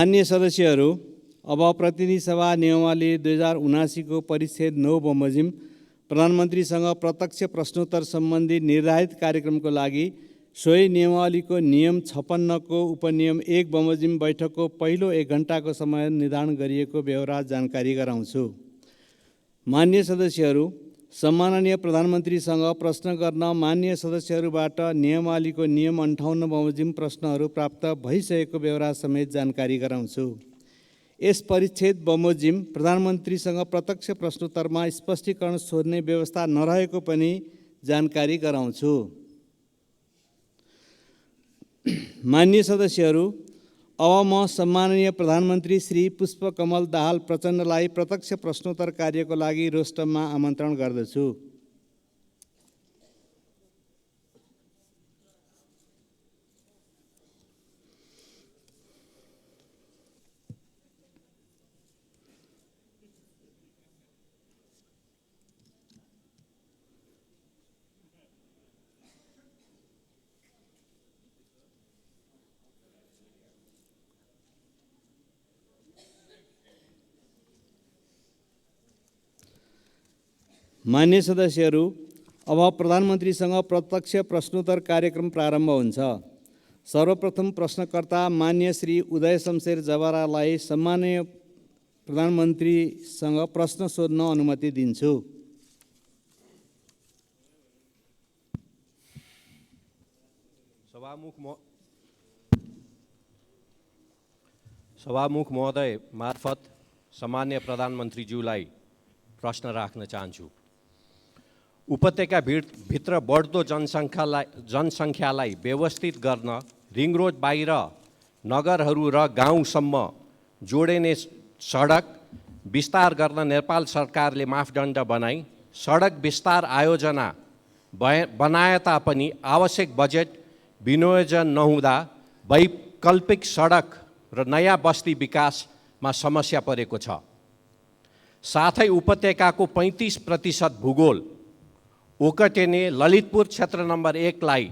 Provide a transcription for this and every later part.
मान्य सदस्यहरू, अब प्रतिनिधि सभा नियमावली 2079 को परिच्छेद 9 बमोजिम प्रधानमन्त्रीसँग प्रत्यक्ष प्रश्नोत्तर सम्बन्धी निर्धारित कार्यक्रमको लागि सोही नियमावलीको नियम 56 को उपनियम 1 बमोजिम बैठकको पहिलो 1 घण्टाको समय निर्धारण गरिएको व्यवहार जानकारी गराउँछु। मान्य सदस्यहरू, सम्माननीय प्रधानमन्त्रीसँग प्रश्न गर्न मान्य सदस्यहरूबाट नियमावलीको नियम 58 बमोजिम प्रश्नहरू प्राप्त भइसकेको व्यवहार समेत जानकारी गराउँछु। यस परिच्छेद बमोजिम प्रधानमन्त्रीसँग प्रत्यक्ष प्रश्नोत्तरमा स्पष्टीकरण सोध्ने व्यवस्था नरहेको पनि जानकारी गराउँछु। मान्य सदस्यहरू, अब म सम्माननीय प्रधानमन्त्री श्री पुष्पकमल दाहाल प्रचण्डलाई प्रत्यक्ष प्रश्नोत्तर कार्यको लागि रोस्टममा आमन्त्रण गर्दछु। मान्य सदस्यहरू, अब प्रधानमन्त्रीसँग प्रत्यक्ष प्रश्नोत्तर कार्यक्रम प्रारम्भ हुन्छ। सर्वप्रथम प्रश्नकर्ता मान्य श्री उदय शमशेर जवारालाई सम्माननीय प्रधानमन्त्रीसँग प्रश्न सोध्न अनुमति दिन्छु। सभामुख महोदय मार्फत सम्मान्य प्रधानमन्त्रीज्यूलाई प्रश्न राख्न चाहन्छु। उपत्यका भित्र बढ्दो जनसङ्ख्यालाई व्यवस्थित गर्न रिङ रोड बाहिर नगरहरू र गाउँसम्म जोडिने सडक विस्तार गर्न नेपाल सरकारले मापदण्ड बनाई सडक विस्तार आयोजना बनाए तापनि आवश्यक बजेट विनियोजन नहुँदा वैकल्पिक सडक र नयाँ बस्ती विकासमा समस्या परेको छ। साथै उपत्यकाको 35% भूगोल ओकटेने ललितपुर क्षेत्र नम्बर 1 लाई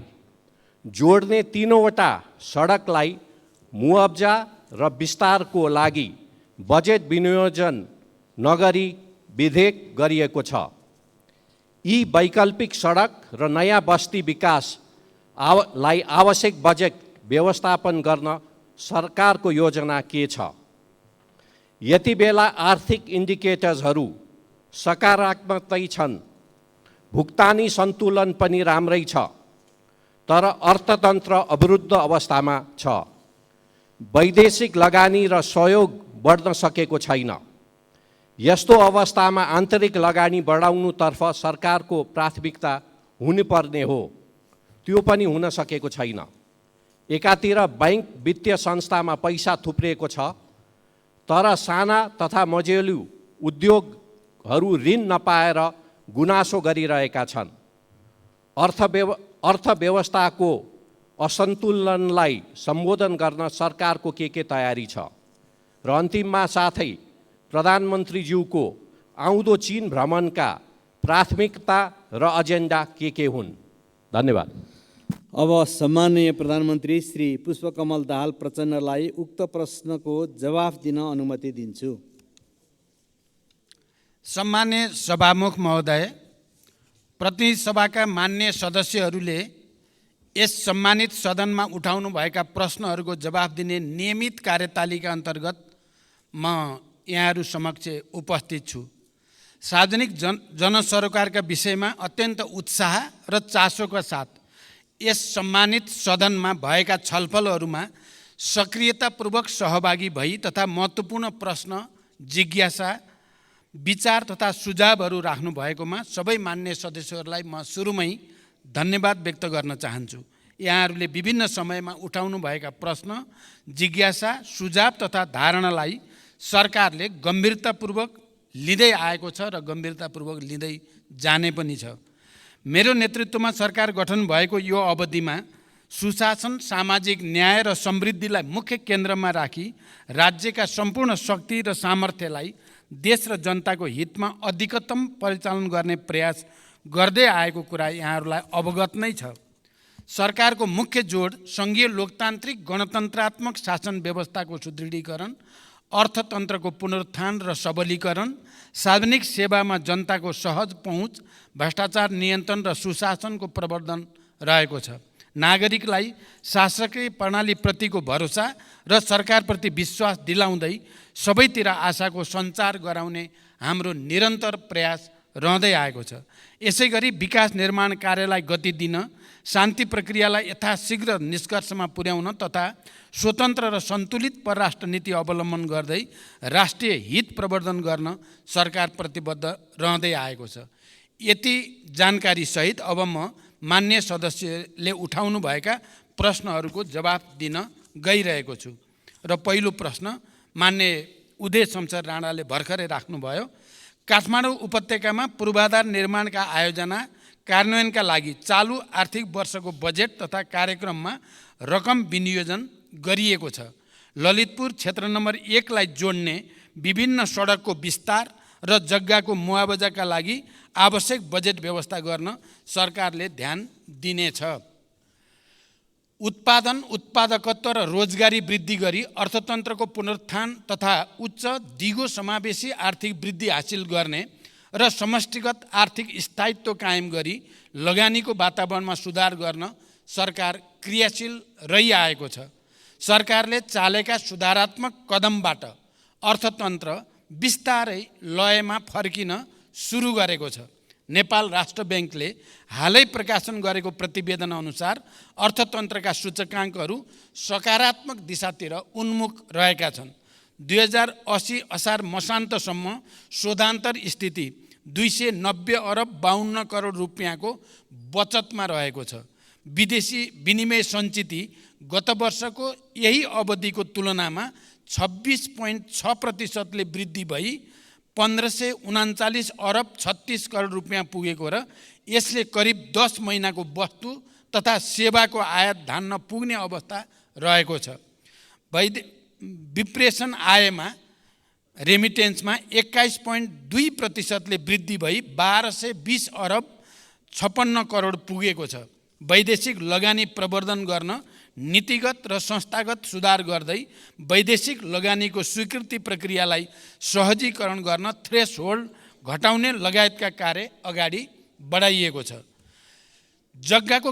जोड्ने 3वटा सडकलाई मुआब्जा र विस्तारको लागि बजेट विनियोजन नगरी विधेयक गरिएको छ। यी वैकल्पिक सडक र नयाँ बस्ती विकासलाई आवश्यक बजेट व्यवस्थापन गर्न सरकारको योजना के छ? यति बेला आर्थिक इन्डिकेटर्सहरू सकारात्मकै छन्, भुक्तानी सन्तुलन पनि राम्रै छ, तर अर्थतन्त्र अवरुद्ध अवस्थामा छ। वैदेशिक लगानी र सहयोग बढ्न सकेको छैन। यस्तो अवस्थामा आन्तरिक लगानी बढाउनुतर्फ सरकारको प्राथमिकता हुनुपर्ने हो, त्यो पनि हुन सकेको छैन। एकातिर बैंक वित्तीय संस्थामा पैसा थुप्रिएको छ, तर साना तथा मझौले उद्योगहरू ऋण नपाएर गुनासो गरिरहेका छन्। अर्थव्यवस्थाको असन्तुलनलाई सम्बोधन गर्न सरकारको के तयारी छ? र अन्तिममा साथै प्रधानमन्त्रीज्यूको आउँदो चीन भ्रमणका प्राथमिकता र एजेन्डा के हुन्? धन्यवाद। अब सम्माननीय प्रधानमन्त्री श्री पुष्पकमल दाहाल प्रचण्डलाई उक्त प्रश्नको जवाफ दिन अनुमति दिन्छु। सम्मान्य सभामुख महोदय, प्रतिनिधि सभाका मान्य सदस्यहरूले यस सम्मानित सदनमा उठाउनु भएका प्रश्नहरूको जवाफ दिने नियमित कार्यतालिका अन्तर्गत म यहाँहरू समक्ष उपस्थित छु। सार्वजनिक जनसरोकारका विषयमा अत्यन्त उत्साह र चासोका साथ यस सम्मानित सदनमा भएका छलफलहरूमा सक्रियतापूर्वक सहभागी भई तथा महत्त्वपूर्ण प्रश्न, जिज्ञासा, विचार तथा सुझावहरू राख्नु भएकोमा सबै मान्य सदस्यहरूलाई म सुरुमै धन्यवाद व्यक्त गर्न चाहन्छु। यहाँहरूले विभिन्न समयमा उठाउनु भएका प्रश्न, जिज्ञासा, सुझाव तथा धारणालाई सरकारले गम्भीरतापूर्वक लिँदै आएको छ र गम्भीरतापूर्वक लिँदै जाने पनि छ। मेरो नेतृत्वमा सरकार गठन भएको यो अवधिमा सुशासन, सामाजिक न्याय र समृद्धिलाई मुख्य केन्द्रमा राखी राज्यका सम्पूर्ण शक्ति र सामर्थ्यलाई देश र जनताको हितमा अधिकतम परिचालन गर्ने प्रयास गर्दै आएको कुरा यहाँहरूलाई अवगत नै छ। सरकारको मुख्य जोड सङ्घीय लोकतान्त्रिक गणतन्त्रात्मक शासन व्यवस्थाको सुदृढीकरण, अर्थतन्त्रको पुनरुत्थान र सबलीकरण, सार्वजनिक सेवामा जनताको सहज पहुँच, भ्रष्टाचार नियन्त्रण र सुशासनको प्रवर्धन रहेको छ। नागरिकलाई शासकीय प्रणालीप्रतिको भरोसा र सरकारप्रति विश्वास दिलाउँदै सबैतिर आशाको सञ्चार गराउने हाम्रो निरन्तर प्रयास रहँदै आएको छ। यसै गरी विकास निर्माण कार्यलाई गति दिन, शान्ति प्रक्रियालाई यथाशीघ्र निष्कर्षमा पुर्याउन तथा स्वतन्त्र र सन्तुलित परराष्ट्र नीति अवलम्बन गर्दै राष्ट्रिय हित प्रवर्धन गर्न सरकार प्रतिबद्ध रहँदै आएको छ। यति जानकारी सहित अब म मान्य सदस्यले उठाउनु भएका प्रश्नहरूको जवाफ दिन गइरहेको छु। र पहिलो प्रश्न मान्य उदय शमशेर राणाले भर्खरै राख्नुभयो। काठमाडौँ उपत्यकामा पूर्वाधार निर्माणका आयोजना कार्यान्वयनका लागि चालु आर्थिक वर्षको बजेट तथा कार्यक्रममा रकम विनियोजन गरिएको छ। ललितपुर क्षेत्र नम्बर 1 लाई जोड्ने विभिन्न सडकको विस्तार र जग्गाको मुआवजाका लागि आवश्यक बजेट व्यवस्था गर्न सरकारले ध्यान दिनेछ। उत्पादन, उत्पादकत्व र रोजगारी वृद्धि गरी अर्थतन्त्रको पुनरुत्थान तथा उच्च दिगो समावेशी आर्थिक वृद्धि हासिल गर्ने र समष्टिगत आर्थिक स्थायित्व कायम गरी लगानीको वातावरणमा सुधार गर्न सरकार क्रियाशील रहिआएको छ। सरकारले चालेका सुधारात्मक कदमबाट अर्थतन्त्र बिस्तारै लयमा फर्किन सुरु गरेको छ। नेपाल राष्ट्र ब्याङ्कले हालै प्रकाशन गरेको प्रतिवेदन अनुसार अर्थतन्त्रका सूचकाङ्कहरू सकारात्मक दिशातिर उन्मुख रहेका छन्। 2080 असार मसान्तसम्म शोधान्तर स्थिति 290 अरब 52 करोड रुपियाँको बचतमा रहेको छ। विदेशी विनिमय सञ्चिति गत वर्षको यही अवधिको तुलनामा 26.6% वृद्धि भई 1539 अरब 36 करोड रुपियाँ पुगेको र यसले करिब 10 महिनाको वस्तु तथा सेवाको आयात धान्न पुग्ने अवस्था रहेको छ। विप्रेषण आयमा रेमिटेन्समा 21.2% वृद्धि भई 1220 अरब 56 करोड पुगेको छ। वैदेशिक लगानी प्रवर्धन गर्न नीतिगत र संस्थागत सुधार गर्दै वैदेशिक लगानीको स्वीकृति प्रक्रियालाई सहजीकरण गर्न थ्रेसहोल्ड घटाउने लगायतका कार्य अगाडि बढाइएको छ। जग्गाको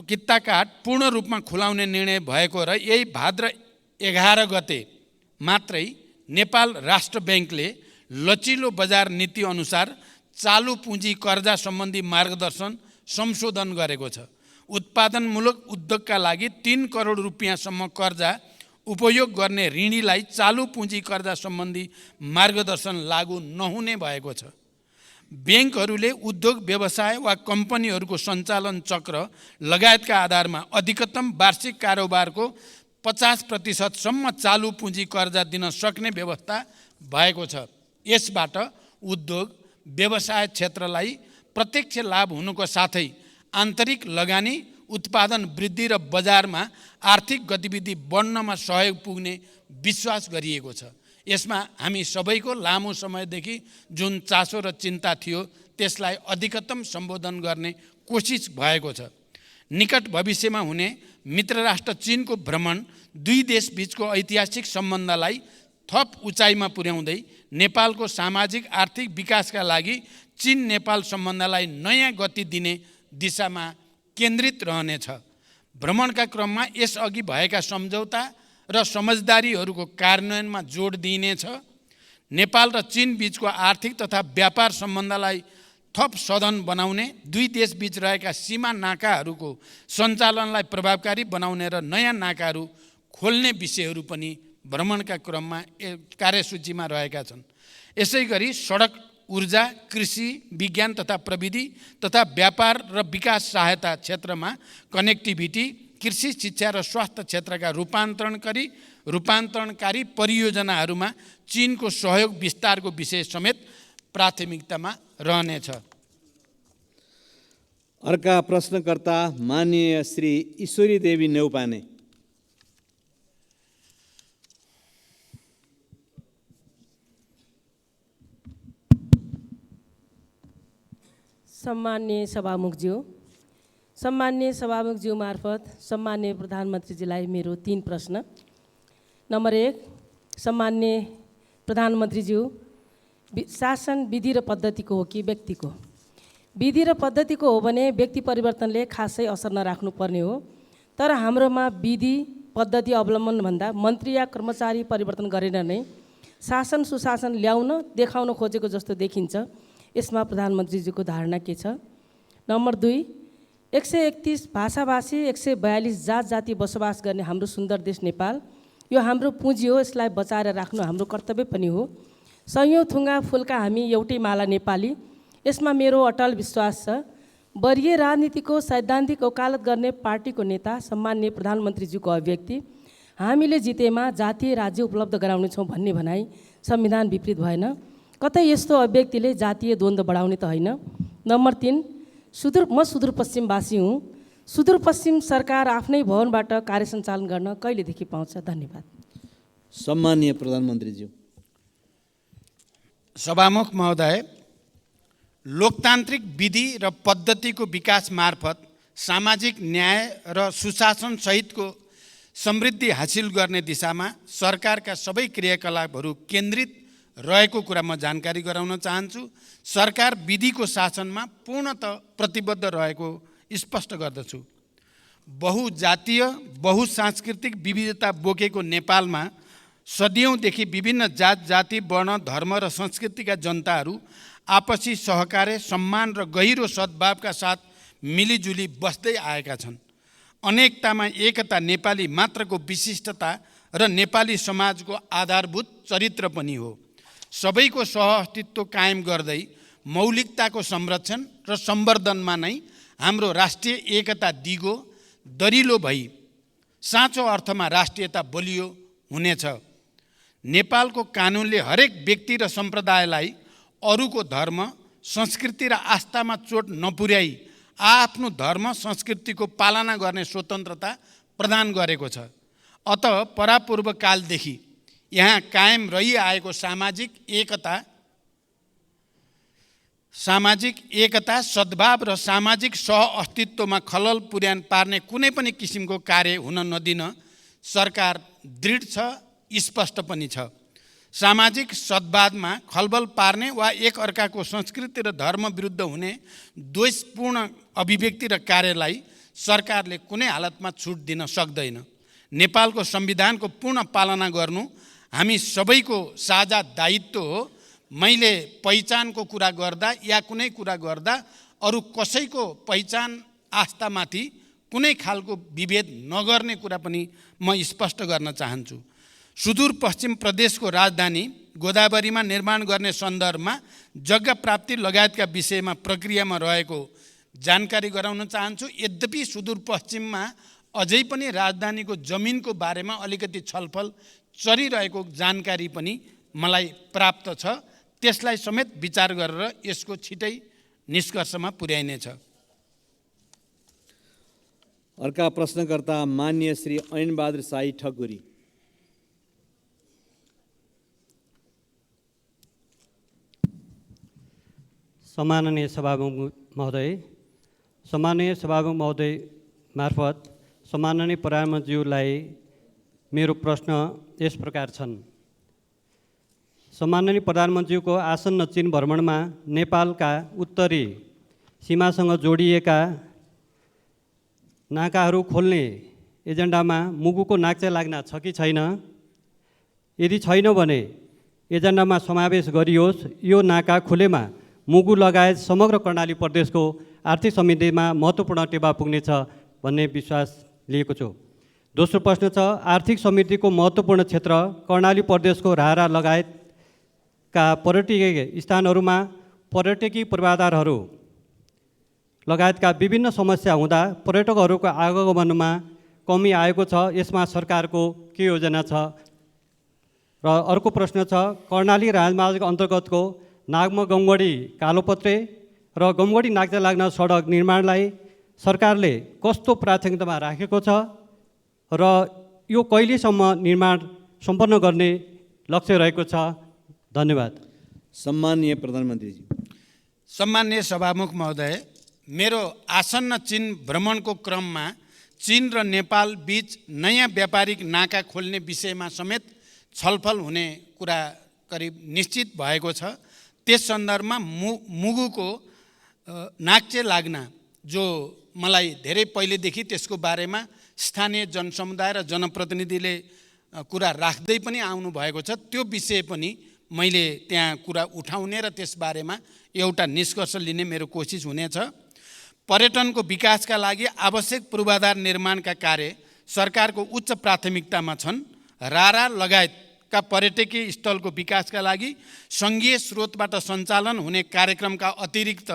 कित्ताकाट पूर्ण रूपमा खुलाउने निर्णय भएको र यही भाद्र 11 गते मात्रै नेपाल राष्ट्र ब्याङ्कले लचिलो बजार नीति अनुसार चालु पुँजी कर्जा सम्बन्धी मार्गदर्शन संशोधन गरेको छ। उत्पादनमूलक उद्योगका लागि 3 करोड रुपियाँसम्म कर्जा उपयोग गर्ने ऋणीलाई चालु पुँजी कर्जा सम्बन्धी मार्गदर्शन लागू नहुने भएको छ। ब्याङ्कहरूले उद्योग व्यवसाय वा कम्पनीहरूको सञ्चालन चक्र लगायतका आधारमा अधिकतम वार्षिक कारोबारको 50% सम्म चालु पुँजी कर्जा दिन सक्ने व्यवस्था भएको छ। यसबाट उद्योग व्यवसाय क्षेत्रलाई प्रत्यक्ष लाभ हुनुको साथै आन्तरिक लगानी, उत्पादन वृद्धि र बजारमा आर्थिक गतिविधि बढ्नमा सहयोग पुग्ने विश्वास गरिएको छ। यसमा हामी सबैको लामो समयदेखि जुन चासो र चिन्ता थियो त्यसलाई अधिकतम सम्बोधन गर्ने कोसिस भएको छ। निकट भविष्यमा हुने मित्र राष्ट्र चीनको भ्रमण दुई देशबीचको ऐतिहासिक सम्बन्धलाई थप उचाइमा पुर्याउँदै नेपालको सामाजिक आर्थिक विकासका लागि चीन नेपाल सम्बन्धलाई नयाँ गति दिने दिशामा केन्द्रित रहनेछ। भ्रमणका क्रममा यसअघि भएका सम्झौता र समझदारीहरूको कार्यान्वयनमा जोड दिइनेछ। नेपाल र चीन बीचको आर्थिक तथा व्यापार सम्बन्धलाई थप सधन बनाउने, दुई देशबीच रहेका सीमा नाकाहरूको सञ्चालनलाई प्रभावकारी बनाउने र नयाँ नाकाहरू खोल्ने विषयहरू पनि भ्रमणका क्रममा कार्यसूचीमा रहेका छन्। यसै गरी सडक, ऊर्जा, कृषि, विज्ञान तथा प्रविधि तथा व्यापार र विकास सहायता क्षेत्रमा कनेक्टिभिटी, कृषि, शिक्षा र स्वास्थ्य क्षेत्रका रूपान्तरणकारी परियोजनाहरूमा चीनको सहयोग विस्तारको विषय समेत प्राथमिकतामा रहनेछ। अर्का प्रश्नकर्ता माननीय श्री ईश्वरी देवी नेउपाने। सम्मान्य सभामुखज्यू, सम्मान्य सभामुखज्यू मार्फत सम्मान्य प्रधानमन्त्रीजीलाई मेरो 3 प्रश्न। नम्बर 1, सम्मान्य प्रधानमन्त्रीज्यू, शासन विधि र पद्धतिको हो कि व्यक्तिको? विधि र पद्धतिको हो भने व्यक्ति परिवर्तनले खासै असर नराख्नुपर्ने हो, तर हाम्रोमा विधि पद्धति अवलम्बन भन्दा मन्त्री या कर्मचारी परिवर्तन गरेर नै शासन सुशासन ल्याउन देखाउन खोजेको जस्तो देखिन्छ। यसमा प्रधानमन्त्रीजीको धारणा के छ? नम्बर 2, 131 भाषाभाषी 142 जात जाति बसोबास गर्ने हाम्रो सुन्दर देश नेपाल, यो हाम्रो पुँजी हो, यसलाई बचाएर राख्नु हाम्रो कर्तव्य पनि हो। सयौँ थुङ्गा फुलका हामी एउटै माला नेपाली, यसमा मेरो अटल विश्वास छ। वरीय राजनीतिको सैद्धान्तिक वकालत गर्ने पार्टीको नेता सम्मान्य प्रधानमन्त्रीज्यूको अभिव्यक्ति हामीले जितेमा जातीय राज्य उपलब्ध गराउनेछौँ भन्ने भनाइ संविधान विपरीत भएन? कतै यस्तो अभिव्यक्तिले जातीय द्वन्द्व बढाउने त होइन? नम्बर 3, म सुदूरपश्चिमवासी हुँ। सुदूरपश्चिम सरकार आफ्नै भवनबाट कार्य सञ्चालन गर्न कहिलेदेखि पाउँछ? धन्यवाद। सम्माननीय प्रधानमन्त्रीज्यू। सभामुख महोदय, लोकतान्त्रिक विधि र पद्धतिको विकास मार्फत सामाजिक न्याय र सुशासन सहितको समृद्धि हासिल गर्ने दिशामा सरकारका सबै क्रियाकलापहरू केन्द्रित रहेको कुरा म जानकारी गराउन चाहन्छु। सरकार विधिको शासनमा पूर्णतः प्रतिबद्ध रहेको स्पष्ट गर्दछु। बहुजातीय बहुसांस्कृतिक विविधता बोकेको नेपालमा सदियौँदेखि विभिन्न जात जाति वर्ण धर्म र संस्कृतिका जनताहरू आपसी सहकार्य सम्मान र गहिरो सद्भावका साथ मिलिजुली बस्दै आएका छन्। अनेकतामा एकता नेपाली मात्रको विशिष्टता र नेपाली समाजको आधारभूत चरित्र पनि हो। सबैको सहअस्तित्व कायम गर्दै मौलिकताको संरक्षण र सम्वर्धनमा नै हाम्रो राष्ट्रिय एकता दिगो दरिलो भई साँचो अर्थमा राष्ट्रियता बलियो हुनेछ। नेपालको कानुनले हरेक व्यक्ति र सम्प्रदायलाई अरूको धर्म संस्कृति र आस्थामा चोट नपुर्याई आफ्नो धर्म संस्कृतिको पालना गर्ने स्वतन्त्रता प्रदान गरेको छ। अत परापूर्व कालदेखि यहाँ कायम रहिआएको सामाजिक एकता सद्भाव र सामाजिक सहअस्तित्वमा खलल पार्ने कुनै पनि किसिमको कार्य हुन नदिन सरकार दृढ छ, स्पष्ट पनि छ। सामाजिक सद्भावमा खलबल पार्ने वा एक अर्काको संस्कृति र धर्म विरुद्ध हुने द्वेषपूर्ण अभिव्यक्ति र कार्यलाई सरकारले कुनै हालतमा छुट दिन सक्दैन। नेपालको संविधानको पूर्ण पालना गर्नु हामी सबैको साझा दायित्व हो। मैले पहिचानको कुरा गर्दा या कुनै कुरा गर्दा अरू कसैको पहिचान आस्थामाथि कुनै खालको विभेद नगर्ने कुरा पनि म स्पष्ट गर्न चाहन्छु। सुदूरपश्चिम प्रदेशको राजधानी गोदावरीमा निर्माण गर्ने सन्दर्भमा जग्गा प्राप्ति लगायतका विषयमा प्रक्रियामा रहेको जानकारी गराउन चाहन्छु। यद्यपि सुदूरपश्चिममा अझै पनि राजधानीको जमिनको बारेमा अलिकति छलफल चलिरहेको जानकारी पनि मलाई प्राप्त छ। त्यसलाई समेत विचार गरेर यसको छिटै निष्कर्षमा पुर्याइनेछ। अर्का प्रश्नकर्ता माननीय श्री ऐनबहादुर शाही ठकुरी। सम्माननीय सभामुख महोदय मार्फत सम्माननीय प्रधानमन्त्रीज्यूलाई मेरो प्रश्न यस प्रकार छन्। सम्माननीय प्रधानमन्त्रीको आसन्न चीन भ्रमणमा नेपालका उत्तरी सीमासँग जोडिएका नाकाहरू खोल्ने एजेन्डामा मुगुको नाक चाहिँ लाग्न छ कि छैन? यदि छैन भने एजेन्डामा समावेश गरियोस्। यो नाका खुलेमा मुगु लगायत समग्र कर्णाली प्रदेशको आर्थिक समृद्धिमा महत्त्वपूर्ण टेवा पुग्नेछ भन्ने विश्वास लिएको छु। दोस्रो प्रश्न छ, आर्थिक समृद्धिको महत्त्वपूर्ण क्षेत्र कर्णाली प्रदेशको राहरा लगायतका पर्यटकीय स्थानहरूमा पर्यटकीय पूर्वाधारहरू लगायतका विभिन्न समस्या हुँदा पर्यटकहरूको आगमनमा कमी आएको छ। यसमा सरकारको के योजना छ? र अर्को प्रश्न छ, कर्णाली राजमार्ग अन्तर्गतको नागमा गमगढी कालोपत्रे र गमगढी नाक्चा लाग्न सडक निर्माणलाई सरकारले कस्तो प्राथमिकतामा राखेको छ र यो कहिलेसम्म निर्माण सम्पन्न गर्ने लक्ष्य रहेको छ? धन्यवाद। सम्माननीय प्रधानमन्त्रीजी। सम्माननीय सभामुख महोदय, मेरो आसन्न चीन भ्रमणको क्रममा चीन र नेपाल बीच नयाँ व्यापारिक नाका खोल्ने विषयमा समेत छलफल हुने कुरा करिब निश्चित भएको छ। त्यस सन्दर्भमा मुगुको नाक्चे लाग्ना, जो मलाई धेरै पहिलेदेखि त्यसको बारेमा स्थानीय जनसमुदाय र जनप्रतिनिधिले कुरा राख्दै पनि आउनु भएको छ, त्यो विषय पनि मैले त्यहाँ कुरा उठाउने र त्यसबारेमा एउटा निष्कर्ष लिने मेरो कोसिस हुनेछ। पर्यटनको विकासका लागि आवश्यक पूर्वाधार निर्माणका कार्य सरकारको उच्च प्राथमिकतामा छन्। रारा लगायतका पर्यटकीय स्थलको विकासका लागि सङ्घीय स्रोतबाट सञ्चालन हुने कार्यक्रमका अतिरिक्त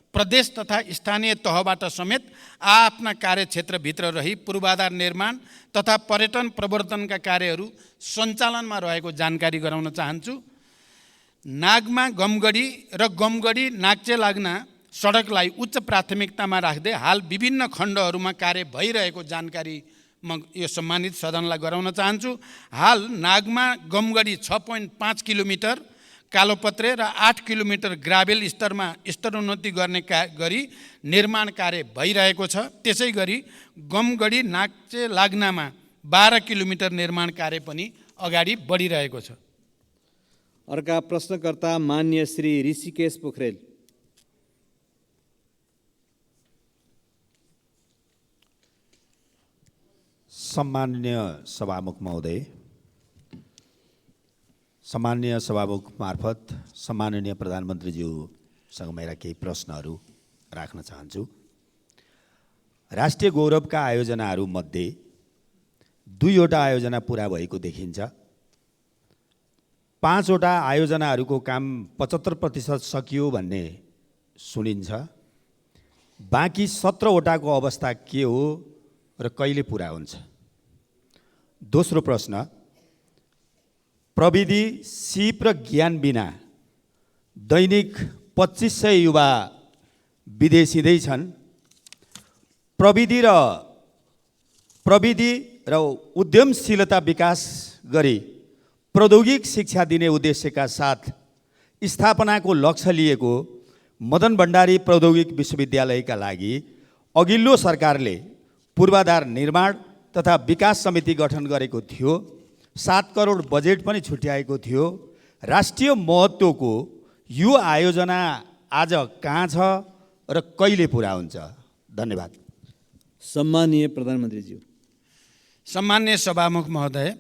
प्रदेश तथा स्थानीय तहबाट समेत आफ्ना कार्यक्षेत्रभित्र रही पूर्वाधार निर्माण तथा पर्यटन प्रवर्धनका कार्यहरू सञ्चालनमा रहेको जानकारी गराउन चाहन्छु। नागमा गमगढी र गमगढी नाक्चे लाग्ना सडकलाई उच्च प्राथमिकतामा राख्दै हाल विभिन्न खण्डहरूमा कार्य भइरहेको जानकारी म यो सम्मानित सदनलाई गराउन चाहन्छु। हाल नागमा गमगढी 6.5 किलोमिटर कालोपत्रे र 8 किलोमिटर ग्राभेल स्तरमा स्तरोन्नति गर्ने गरी निर्माण कार्य भइरहेको छ। त्यसै गरी गमगढी नाक्चे लाग्नामा 12 किलोमिटर निर्माण कार्य पनि अगाडि बढिरहेको छ। अर्का प्रश्नकर्ता मान्य श्री ऋषिकेश पोखरेल। सम्माननीय सभामुख महोदय, सम्माननीय सभामुख मार्फत सम्माननीय प्रधानमन्त्रीज्यूसँग मेरा केही प्रश्नहरू राख्न चाहन्छु। राष्ट्रिय गौरवका आयोजनाहरूमध्ये 2वटा आयोजना पुरा भएको देखिन्छ। 5वटा आयोजनाहरूको काम 75% सकियो भन्ने सुनिन्छ। बाँकी 17वटाको अवस्था के हो र कहिले पुरा हुन्छ? दोस्रो प्रश्न, प्रविधि, सिप र ज्ञान बिना दैनिक 2500 युवा विदेशिँदै छन्। प्रविधि र उद्यमशीलता विकास गरी प्रौद्योगिक शिक्षा दिने उद्देश्यका साथ स्थापनाको लक्ष्य लिएको मदन भण्डारी प्रौद्योगिक विश्वविद्यालयका लागि अघिल्लो सरकारले पूर्वाधार निर्माण तथा विकास समिति गठन गरेको थियो। 7 करोड बजेट पनि छुट्याएको थियो। राष्ट्रिय महत्त्वको यो आयोजना आज कहाँ छ र कहिले पुरा हुन्छ? धन्यवाद। सम्मानीय प्रधानमन्त्रीज्यू। सम्मान्य सभामुख महोदय,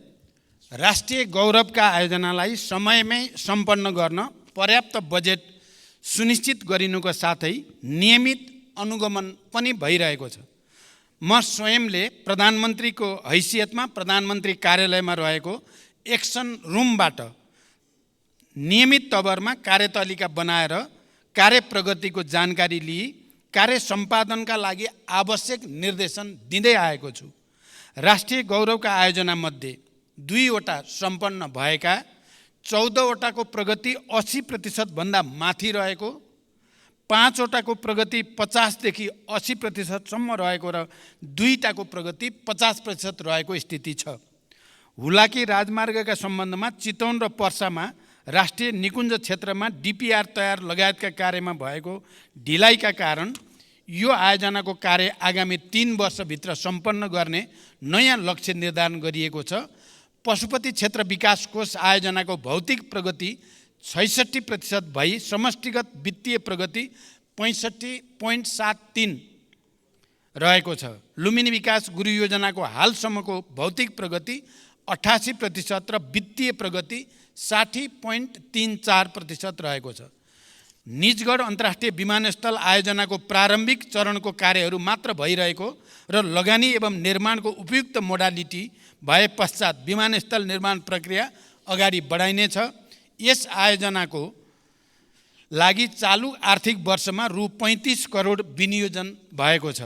राष्ट्रिय गौरवका आयोजनालाई समयमै सम्पन्न गर्न पर्याप्त बजेट सुनिश्चित गरिनुको साथै नियमित अनुगमन पनि भइरहेको छ। म स्वयंले प्रधानमन्त्रीको हैसियतमा प्रधानमन्त्री कार्यालयमा रहेको एक्सन रुमबाट नियमित तवरमा कार्यतालिका बनाएर कार्य प्रगतिको जानकारी लिई कार्य सम्पादनका लागि आवश्यक निर्देशन दिँदै आएको छु। राष्ट्रिय गौरवका आयोजनामध्ये 2वटा सम्पन्न भएका, 14वटाको प्रगति 80% भन्दा माथि रहेको, 5वटाको प्रगति 50 देखि 80% सम्म रहेको र 2टाको प्रगति 50% रहेको स्थिति छ। हुलाकी राजमार्गका सम्बन्धमा चितवन र पर्सामा राष्ट्रिय निकुञ्ज क्षेत्रमा डिपिआर तयार लगायतका कार्यमा भएको ढिलाइका कारण यो आयोजनाको कार्य आगामी 3 वर्षभित्र सम्पन्न गर्ने नयाँ लक्ष्य निर्धारण गरिएको छ। पशुपति क्षेत्र विकास कोष आयोजनाको भौतिक प्रगति 66% भई समष्टिगत वित्तीय प्रगति 65.73 रहेको छ। लुम्बिनी विकास गुरु योजनाको हालसम्मको भौतिक प्रगति 88% र वित्तीय प्रगति 60.34% रहेको छ। निजगढ अन्तर्राष्ट्रिय विमानस्थल आयोजनाको प्रारम्भिक चरणको कार्यहरू मात्र भइरहेको र लगानी एवं निर्माणको उपयुक्त मोडालिटी भए पश्चात विमानस्थल निर्माण प्रक्रिया अगाडि बढाइनेछ। यस आयोजनाको लागि चालु आर्थिक वर्षमा रु 35 करोड विनियोजन भएको छ।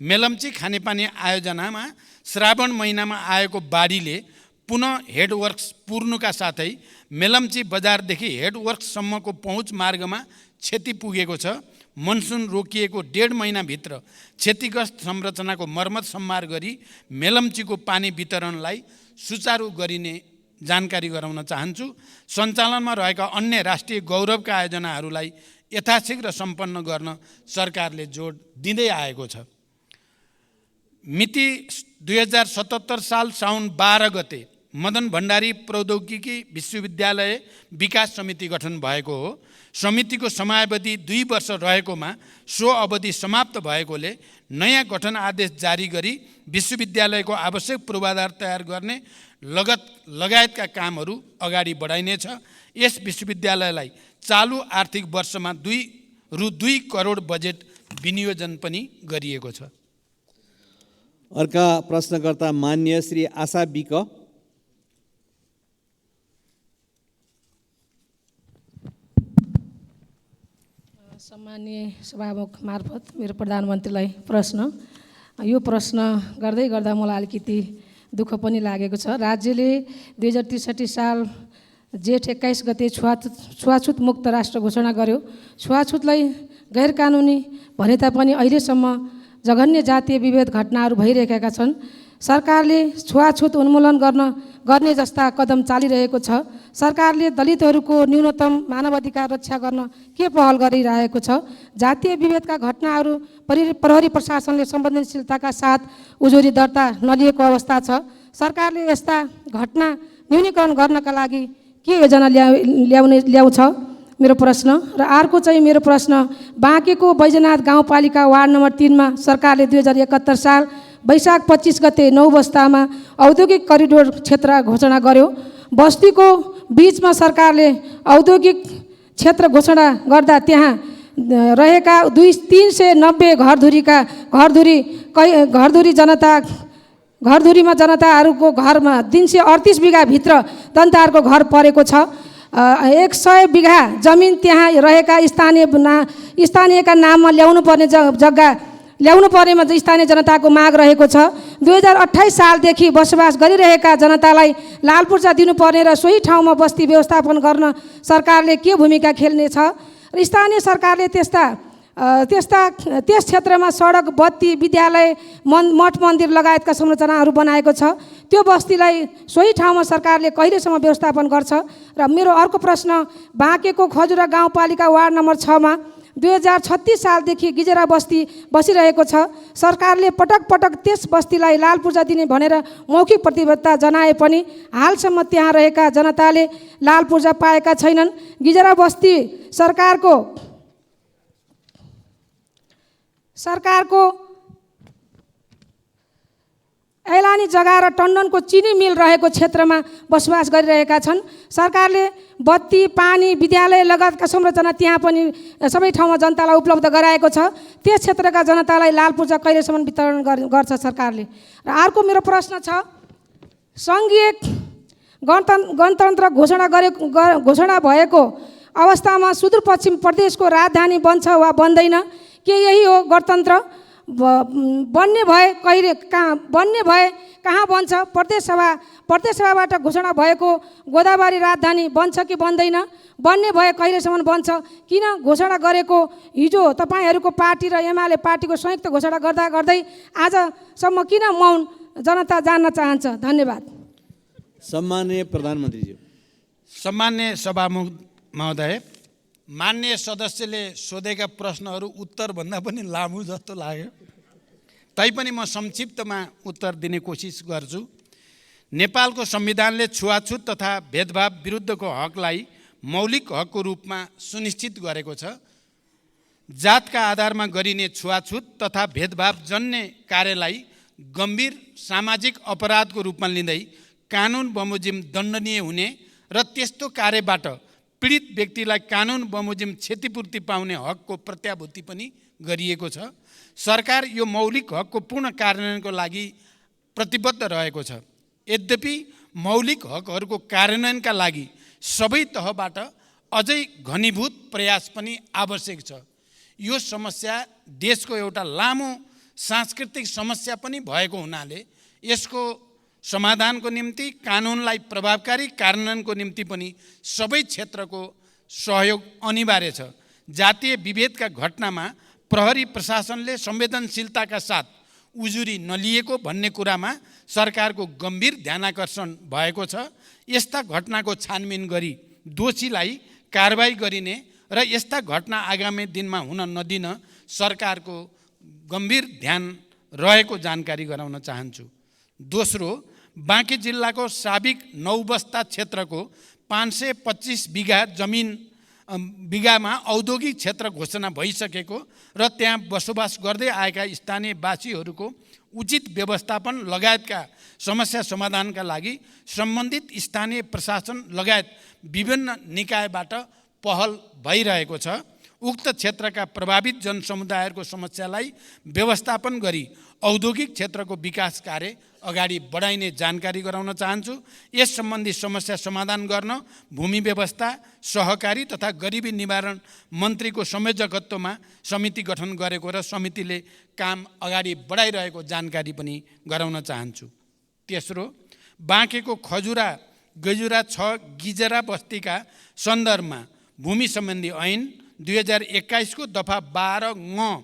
मेलम्ची खानेपानी आयोजनामा श्रावण महिनामा आएको बाढीले पुनः हेडवर्क्स पुर्नुका साथै मेलम्ची बजारदेखि हेडवर्क्ससम्मको पहुँच मार्गमा क्षति पुगेको छ। मनसुन रोकिएको 1.5 महिनाभित्र क्षतिग्रस्त संरचनाको मर्मत सम्मार गरी मेलम्चीको पानी वितरणलाई सुचारू गरिने जानकारी गराउन चाहन्छु। सञ्चालनमा रहेका अन्य राष्ट्रिय गौरवका आयोजनाहरूलाई यथाशीघ्र सम्पन्न गर्न सरकारले जोड दिँदै आएको छ। मिति 2077 साल साउन 12 गते मदन भण्डारी प्रौद्योगिकी विश्वविद्यालय विकास समिति गठन भएको हो। समितिको समयावधि 2 वर्ष रहेकोमा सो अवधि समाप्त भएकोले नयाँ गठन आदेश जारी गरी विश्वविद्यालयको आवश्यक पूर्वाधार तयार गर्ने लगायतका कामहरू अगाडि बढाइनेछ। यस विश्वविद्यालयलाई चालु आर्थिक वर्षमा रु 2 करोड बजेट विनियोजन पनि गरिएको छ। अर्का प्रश्नकर्ता मान्य श्री आशा विक। सम्माननीय सभामुख मार्फत मेरो प्रधानमन्त्रीलाई प्रश्न, यो प्रश्न गर्दै गर्दा मलाई अलिकति दुःख पनि लागेको छ। राज्यले 2063 साल जेठ 21 गते छुवाछुत मुक्त राष्ट्र घोषणा गर्यो। छुवाछुतलाई गैर कानुनी भने तापनि अहिलेसम्म जघन्य जातीय विभेद घटनाहरू भइरहेका छन्। सरकारले छुवाछुत उन्मूलन गर्ने जस्ता कदम चालिरहेको छ। सरकारले दलितहरूको न्यूनतम मानवाधिकार रक्षा गर्न के पहल गरिरहेको छ? जातीय विभेदका घटनाहरू प्रहरी प्रशासनले संवेदनशीलताका साथ उजुरी दर्ता नलिएको अवस्था छ। सरकारले यस्ता घटना न्यूनीकरण गर्नका लागि के योजना ल्याउँछ? मेरो प्रश्न। र अर्को चाहिँ मेरो प्रश्न, बाँकेको बैजनाथ गाउँपालिका वार्ड नम्बर 3 मा सरकारले 2071 साल वैशाख 25 गते 9 बस्तामा औद्योगिक करिडोर क्षेत्र घोषणा गर्यो। बस्तीको बीचमा सरकारले औद्योगिक क्षेत्र घोषणा गर्दा त्यहाँ रहेका 390 घरधुरीमा जनताहरूको घरमा 338 बिघा भित्र जनताहरूको घर परेको छ। 100 बिघा जमिन त्यहाँ रहेका स्थानीयका नाममा ल्याउनु पर्नेमा स्थानीय जनताको माग रहेको छ। 2028 सालदेखि बसोबास गरिरहेका जनतालाई लाल पूर्जा दिनुपर्ने र सोही ठाउँमा बस्ती व्यवस्थापन गर्न सरकारले के भूमिका खेल्नेछ? र स्थानीय सरकारले त्यस क्षेत्रमा सडक, बत्ती, विद्यालय, मठ मन्दिर लगायतका संरचनाहरू बनाएको छ। त्यो बस्तीलाई सोही ठाउँमा सरकारले कहिलेसम्म व्यवस्थापन गर्छ? र मेरो अर्को प्रश्न, बाँकेको खजुरा गाउँपालिका वार्ड नम्बर 6 मा 2036 सालदेखि गिजेरा बस्ती बसिरहेको छ। सरकारले पटक पटक त्यस बस्तीलाई लाल पूर्जा दिने भनेर मौखिक प्रतिबद्धता जनाए पनि हालसम्म त्यहाँ रहेका जनताले लाल पूर्जा पाएका छैनन्। गिजेरा बस्ती सरकारको ऐलानी जग्गा र टन्डनको चिनी मिल रहेको क्षेत्रमा बसोबास गरिरहेका छन्। सरकारले बत्ती, पानी, विद्यालय लगायतका संरचना त्यहाँ पनि सबै ठाउँमा जनतालाई उपलब्ध गराएको छ। त्यस क्षेत्रका जनतालाई लाल पूर्जा कहिलेसम्म वितरण गर्छ सरकारले? र अर्को मेरो प्रश्न छ, सङ्घीय गणतन्त्र घोषणा भएको अवस्थामा सुदूरपश्चिम प्रदेशको राजधानी बन्छ वा बन्दैन? के यही हो गणतन्त्र? बन्ने भए कहाँ बन्छ? प्रदेशसभाबाट घोषणा भएको गोदावरी राजधानी बन्छ कि बन्दैन? बन्ने भए कहिलेसम्म बन्छ? किन घोषणा गरेको हिजो तपाईँहरूको पार्टी र एमाले पार्टीको संयुक्त घोषणा गर्दै आजसम्म किन मौन? जनता जान्न चाहन्छ। धन्यवाद। सम्माननीय प्रधानमन्त्रीज्यू। सम्मान्य सभामुख महोदय, मान्य सदस्यले सोधेका प्रश्नहरू उत्तरभन्दा पनि लामो जस्तो लाग्यो। तैपनि म संक्षिप्तमा उत्तर दिने कोसिस गर्छु। नेपालको संविधानले छुवाछुत तथा भेदभाव विरुद्धको हकलाई मौलिक हकको रूपमा सुनिश्चित गरेको छ। जातका आधारमा गरिने छुवाछुत तथा भेदभाव जन्य कार्यलाई गम्भीर सामाजिक अपराधको रूपमा लिँदै कानुन बमोजिम दण्डनीय हुने र त्यस्तो कार्यबाट पीडित व्यक्तिलाई कानुन बमोजिम क्षतिपूर्ति पाउने हकको प्रत्याभूति पनि गरिएको छ। सरकार यो मौलिक हकको पूर्ण कार्यान्वयनको लागि प्रतिबद्ध रहेको छ। यद्यपि मौलिक हकहरूको कार्यान्वयनका लागि सबै तहबाट अझै घनीभूत प्रयास पनि आवश्यक छ। यो समस्या देशको एउटा लामो सांस्कृतिक समस्या पनि भएको हुनाले यसको समाधानको निम्ति कानुनलाई प्रभावकारी कार्यान्वयनको निम्ति पनि सबै क्षेत्रको सहयोग अनिवार्य छ। जातीय विभेदका घटनामा प्रहरी प्रशासनले संवेदनशीलताका साथ उजुरी नलिएको भन्ने कुरामा सरकारको गम्भीर ध्यानाकर्षण भएको छ। यस्ता घटनाको छानबिन गरी दोषीलाई कारबाही गरिने र यस्ता घटना आगामी दिनमा हुन नदिन सरकारको गम्भीर ध्यान रहेको जानकारी गराउन चाहन्छु। दोस्रो, बाँकी जिल्लाको साबिक नौबस्ता क्षेत्रको 525 बिघामा औद्योगिक क्षेत्र घोषणा भइसकेको र त्यहाँ बसोबास गर्दै आएका स्थानीयवासीहरूको उचित व्यवस्थापन लगायतका समस्या समाधानका लागि सम्बन्धित स्थानीय प्रशासन लगायत विभिन्न निकायबाट पहल भइरहेको छ। उक्त क्षेत्रका प्रभावित जनसमुदायहरूको समस्यालाई व्यवस्थापन गरी औद्योगिक क्षेत्रको विकास कार्य अगाडि बढाइने जानकारी गराउन चाहन्छु। यस सम्बन्धी समस्या समाधान गर्न भूमि व्यवस्था, सहकारी तथा गरिबी निवारण मन्त्रीको संयोजकत्वमा समिति गठन गरेको र समितिले काम अगाडि बढाइरहेको जानकारी पनि गराउन चाहन्छु। तेस्रो, बाँकेको खजुरा गजुरा 6 गिजरा बस्तीका सन्दर्भमा भूमि सम्बन्धी ऐन 2021 को दफा 12 ङ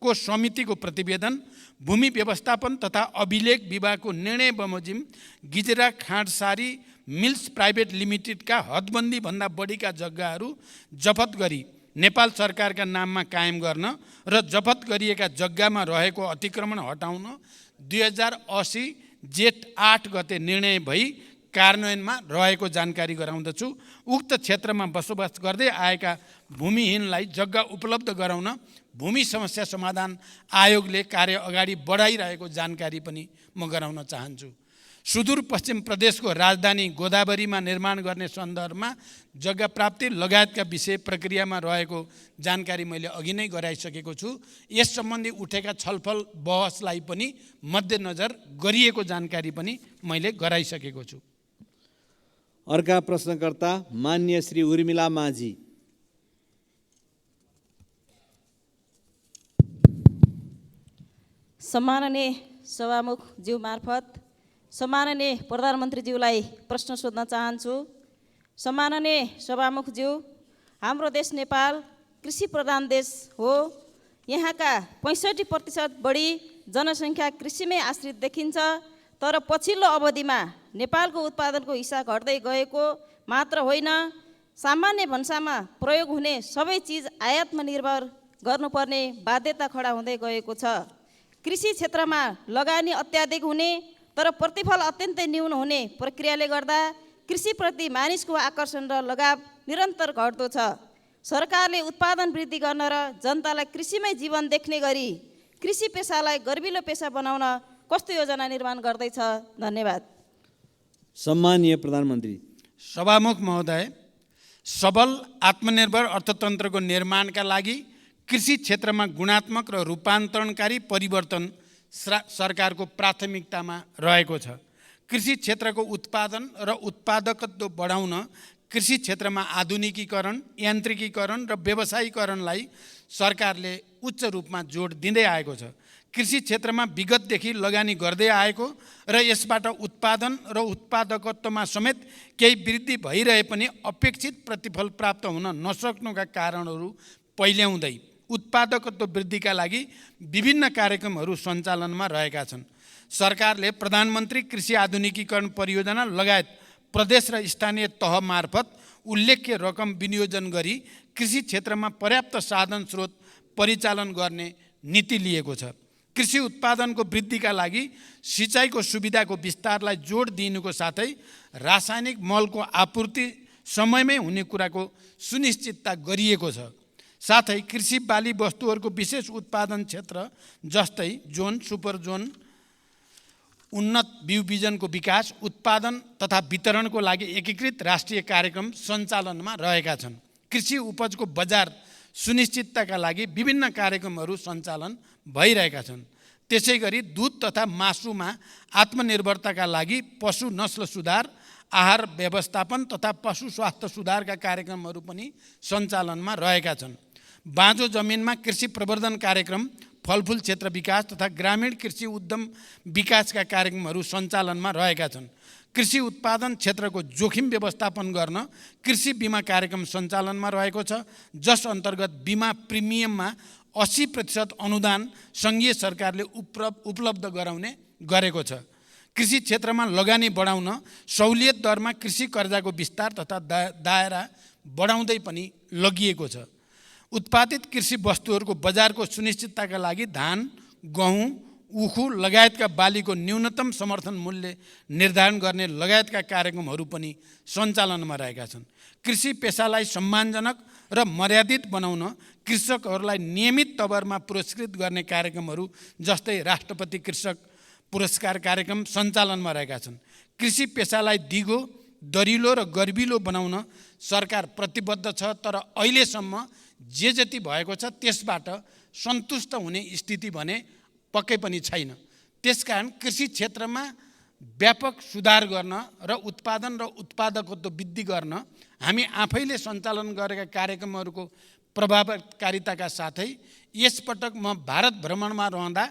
को समितिको प्रतिवेदन, भूमि व्यवस्थापन तथा अभिलेख विभागको निर्णय बमोजिम गिजरा खाँडसारी मिल्स प्राइभेट लिमिटेडका हदबन्दी भन्दा बढीका जग्गाहरू जफत गरी नेपाल सरकारका नाममा कायम गर्न र जफत गरिएका जग्गामा रहेको अतिक्रमण हटाउन 2080 जेठ 8 गते निर्णय भई कार्यान्वयनमा रहेको जानकारी गराउँदछु। उक्त क्षेत्रमा बसोबास गर्दै आएका भूमिहीनलाई जग्गा उपलब्ध गराउन भूमि समस्या समाधान आयोगले कार्य अगाडि बढाइरहेको जानकारी पनि म गराउन चाहन्छु। सुदूरपश्चिम प्रदेशको राजधानी गोदावरीमा निर्माण गर्ने सन्दर्भमा जग्गा प्राप्ति लगायतका विषय प्रक्रियामा रहेको जानकारी मैले अघि नै गराइसकेको छु। यस सम्बन्धी उठेका छलफल बहसलाई पनि मध्यनजर गरिएको जानकारी पनि मैले गराइसकेको छु। अर्का प्रश्नकर्ता मान्य श्री उर्मिला माझी। सम्माननीय सभामुख ज्यू मार्फत सम्माननीय प्रधानमन्त्रीज्यूलाई प्रश्न सोध्न चाहन्छु। सम्माननीय सभामुखज्यू, हाम्रो देश नेपाल कृषि प्रधान देश हो। यहाँका 65% बढी जनसङ्ख्या कृषिमै आश्रित देखिन्छ। तर पछिल्लो अवधिमा नेपालको उत्पादनको हिस्सा घट्दै गएको मात्र होइन, सामान्य भन्सामा प्रयोग हुने सबै चिज आयातमा निर्भर गर्नुपर्ने बाध्यता खडा हुँदै गएको छ। कृषि क्षेत्रमा लगानी अत्याधिक हुने तर प्रतिफल अत्यन्तै न्यून हुने प्रक्रियाले गर्दा कृषिप्रति मानिसको आकर्षण र लगाव निरन्तर घट्दो छ। सरकारले उत्पादन वृद्धि गर्न र जनतालाई कृषिमै जीवन देख्ने गरी कृषि पेसालाई गर्विलो पेसा बनाउन कस्तो योजना निर्माण गर्दैछ? धन्यवाद। सम्मानीय प्रधानमन्त्री। सभामुख महोदय, सबल आत्मनिर्भर अर्थतन्त्रको निर्माणका लागि कृषि क्षेत्रमा गुणात्मक र रूपान्तरणकारी परिवर्तन सरकारको प्राथमिकतामा रहेको छ। कृषि क्षेत्रको उत्पादन र उत्पादकत्व बढाउन कृषि क्षेत्रमा आधुनिकीकरण, यान्त्रिकीकरण र व्यवसायीकरणलाई सरकारले उच्च रूपमा जोड दिँदै आएको छ। कृषि क्षेत्रमा विगतदेखि लगानी गर्दै आएको र यसबाट उत्पादन र उत्पादकत्वमा समेत केही वृद्धि भइरहे पनि अपेक्षित प्रतिफल प्राप्त हुन नसक्नुका कारणहरू पहिल्याउँदै उत्पादकत्व वृद्धिका लागि विभिन्न कार्यक्रमहरू सञ्चालनमा रहेका छन्। सरकारले प्रधानमन्त्री कृषि आधुनिकीकरण परियोजना लगायत प्रदेश र स्थानीय तह मार्फत उल्लेख्य रकम विनियोजन गरी कृषि क्षेत्रमा पर्याप्त साधन स्रोत परिचालन गर्ने नीति लिएको छ। कृषि उत्पादनको वृद्धिका लागि सिँचाइको सुविधाको विस्तारलाई जोड दिनुको साथै रासायनिक मलको आपूर्ति समयमै हुने कुराको सुनिश्चितता गरिएको छ। साथै कृषि बाली वस्तुहरूको विशेष उत्पादन क्षेत्र जस्तै जोन, सुपर जोन, उन्नत बिउ बिजनको विकास, उत्पादन तथा वितरणको लागि एकीकृत राष्ट्रिय कार्यक्रम सञ्चालनमा रहेका छन्। कृषि उपजको बजार सुनिश्चितताका लागि विभिन्न कार्यक्रमहरू सञ्चालन भइरहेका छन्। त्यसै गरी दुध तथा मासुमा आत्मनिर्भरताका लागि पशु नस्ल सुधार, आहार व्यवस्थापन तथा पशु स्वास्थ्य सुधारका कार्यक्रमहरू पनि सञ्चालनमा रहेका छन्। बाँझो जमिनमा कृषि प्रवर्धन कार्यक्रम, फलफुल क्षेत्र विकास तथा ग्रामीण कृषि उद्यम विकासका कार्यक्रमहरू सञ्चालनमा रहेका छन्। कृषि उत्पादन क्षेत्रको जोखिम व्यवस्थापन गर्न कृषि बिमा कार्यक्रम सञ्चालनमा रहेको छ, जस अन्तर्गत बिमा प्रिमियममा 80% अनुदान सङ्घीय सरकारले उपलब्ध गराउने गरेको छ। कृषि क्षेत्रमा लगानी बढाउन सहुलियत दरमा कृषि कर्जाको विस्तार तथा दायरा बढाउँदै पनि लगिएको छ। उत्पादित कृषि वस्तुहरूको बजारको सुनिश्चितताका लागि धान, गहुँ, उखु लगायतका बालीको न्यूनतम समर्थन मूल्य निर्धारण गर्ने लगायतका कार्यक्रमहरू पनि सञ्चालनमा रहेका छन्। कृषि पेसालाई सम्मानजनक र मर्यादित बनाउन कृषकहरूलाई नियमित तवरमा पुरस्कृत गर्ने कार्यक्रमहरू जस्तै राष्ट्रपति कृषक पुरस्कार कार्यक्रम सञ्चालनमा रहेका छन्। कृषि पेसालाई दिगो, दरिलो र गर्विलो बनाउन सरकार प्रतिबद्ध छ, तर अहिलेसम्म जे जति भएको छ त्यसबाट सन्तुष्ट हुने स्थिति भने पक्कै पनि छैन। त्यसकारण कृषि क्षेत्रमा व्यापक सुधार गर्न र उत्पादन र उत्पादकत्व वृद्धि गर्न हामी आफैले सञ्चालन गरेका कार्यक्रमहरूको प्रभावकारिताका साथै यसपटक म भारत भ्रमणमा रहँदा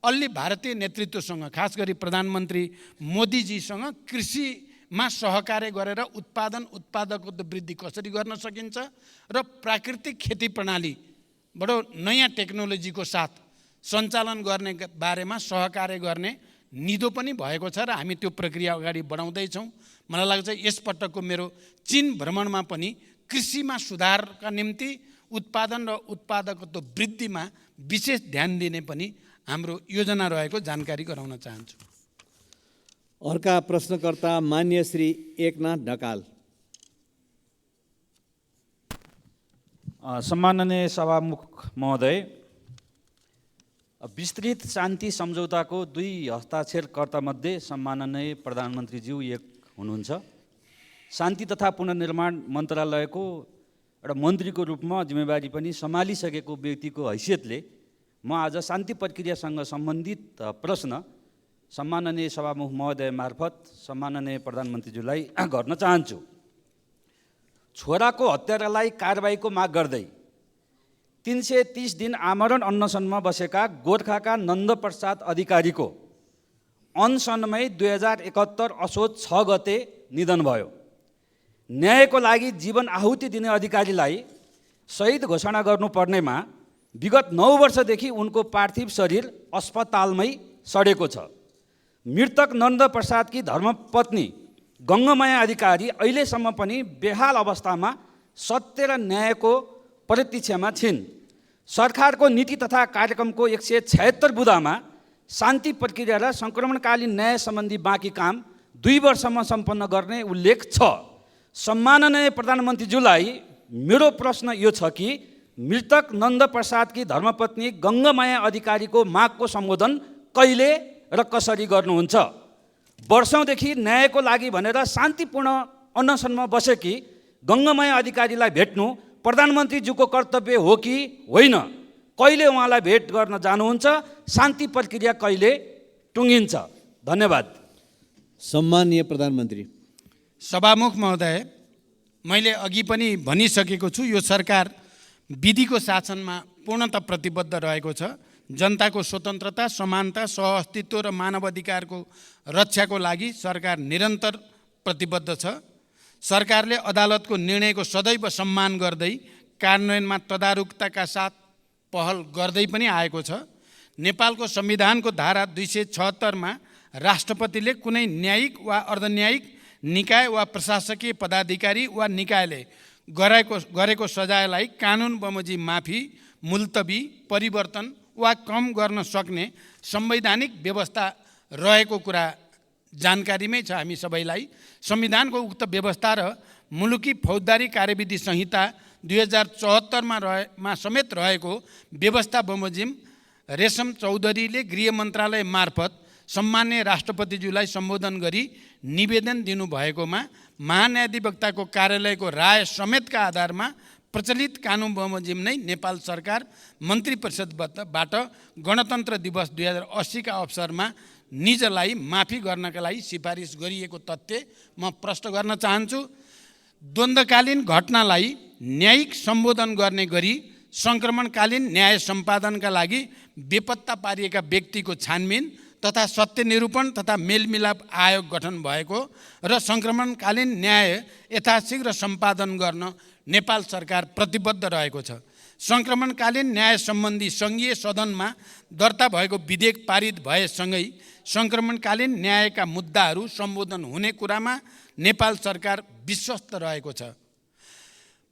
अलि भारतीय नेतृत्वसँग, खास गरी प्रधानमन्त्री मोदीजीसँग कृषिमा सहकार्य गरेर उत्पादकत्व वृद्धि कसरी गर्न सकिन्छ र प्राकृतिक खेती प्रणाली बडो नयाँ टेक्नोलोजीको साथ सञ्चालन गर्ने बारेमा सहकार्य गर्ने निधो पनि भएको छ र हामी त्यो प्रक्रिया अगाडि बढाउँदैछौँ। मलाई लाग्छ यसपटकको मेरो चीन भ्रमणमा पनि कृषिमा सुधारका निम्ति उत्पादन र उत्पादकत्व वृद्धिमा विशेष ध्यान दिने पनि हाम्रो योजना रहेको जानकारी गराउन चाहन्छु। अर्का प्रश्नकर्ता मान्य श्री एकनाथ ढकाल। सम्माननीय सभामुख महोदय, विस्तृत शान्ति सम्झौताको 2 हस्ताक्षरकर्तामध्ये सम्माननीय प्रधानमन्त्रीज्यू एक हुनुहुन्छ। शान्ति तथा पुनर्निर्माण मन्त्रालयको एउटा मन्त्रीको रूपमा जिम्मेवारी पनि सम्हालिसकेको व्यक्तिको हैसियतले म आज शान्ति प्रक्रियासँग सम्बन्धित प्रश्न सम्माननीय सभामुख महोदय मार्फत सम्माननीय प्रधानमन्त्रीज्यूलाई गर्न चाहन्छु। छोराको हत्यारालाई कारबाहीको माग गर्दै 330 दिन आमरण अनसनमा बसेका गोर्खाका नन्दप्रसाद अधिकारीको अनसनमै 2071 असोज 6 गते निधन भयो। न्यायको लागि जीवन आहुति दिने अधिकारीलाई शहीद घोषणा गर्नुपर्नेमा विगत 9 वर्षदेखि उनको पार्थिव शरीर अस्पतालमै सडेको छ। मृतक नन्दप्रसादकी धर्मपत्नी गङ्गमाया अधिकारी अहिलेसम्म पनि बेहाल अवस्थामा सत्य र न्यायको प्रतीक्षामा छिन्। सरकारको नीति तथा कार्यक्रमको 176 बुँदामा शान्ति प्रक्रिया र सङ्क्रमणकालीन न्याय सम्बन्धी बाँकी काम 2 वर्षमा सम्पन्न गर्ने उल्लेख छ। सम्माननीय प्रधानमन्त्रीज्यूलाई मेरो प्रश्न यो छ कि मृतक नन्दप्रसादकी धर्मपत्नी गङ्गमाया अधिकारीको मागको सम्बोधन कहिले र कसरी गर्नुहुन्छ? वर्षौँदेखि न्यायको लागि भनेर शान्तिपूर्ण अनसनमा बसेकी गङ्गमाया अधिकारीलाई भेट्नु प्रधानमन्त्रीज्यूको कर्तव्य हो कि होइन? कहिले उहाँलाई भेट गर्न जानुहुन्छ? शान्ति प्रक्रिया कहिले टुङ्गिन्छ? धन्यवाद। सम्माननीय प्रधानमन्त्री। सभामुख महोदय, मैले अघि पनि भनिसकेको छु, यो सरकार विधिको शासनमा पूर्णतः प्रतिबद्ध रहेको छ। जनताको स्वतन्त्रता, समानता, सहअस्तित्व र मानवाधिकारको रक्षाको लागि सरकार निरन्तर प्रतिबद्ध छ। सरकारले अदालतको निर्णयको सदैव सम्मान गर्दै कार्यान्वयनमा तदारुकताका साथ पहल गर्दै पनि आएको छ। नेपालको संविधानको धारा 276 राष्ट्रपतिले कुनै न्यायिक वा अर्धन्यायिक निकाय वा प्रशासकीय पदाधिकारी वा निकायले गरेको सजायलाई कानुन बमोजिम माफी, मुल्तवी, परिवर्तन वा कम गर्न सक्ने संवैधानिक व्यवस्था रहेको कुरा जानकारीमै छ हामी सबैलाई। संविधानको उक्त व्यवस्था र मुलुकी फौजदारी कार्यविधि संहिता 2074 मा समेत रहेको व्यवस्था बमोजिम रेशम चौधरीले गृह मन्त्रालय मार्फत सम्मान्य राष्ट्रपतिज्यूलाई सम्बोधन गरी निवेदन दिनुभएकोमा महान्यायाधिवक्ताको कार्यालयको राय समेतका आधारमा प्रचलित कानुन बमोजिम नै नेपाल सरकार मन्त्री परिषदबाट गणतन्त्र दिवस 2080 का अवसरमा निजलाई माफी गर्नका लागि सिफारिस गरिएको तथ्य म प्रश्न गर्न चाहन्छु। द्वन्द्वकालीन घटनालाई न्यायिक सम्बोधन गर्ने गरी सङ्क्रमणकालीन न्याय सम्पादनका लागि बेपत्ता पारिएका व्यक्तिको छानबिन तथा सत्य निरूपण तथा मेलमिलाप आयोग गठन भएको र सङ्क्रमणकालीन न्याय यथाशीघ्र सम्पादन गर्न नेपाल सरकार प्रतिबद्ध रहेको छ। सङ्क्रमणकालीन न्याय सम्बन्धी सङ्घीय सदनमा दर्ता भएको विधेयक पारित भएसँगै सङ्क्रमणकालीन न्यायका मुद्दाहरू सम्बोधन हुने कुरामा नेपाल सरकार विश्वस्त रहेको छ।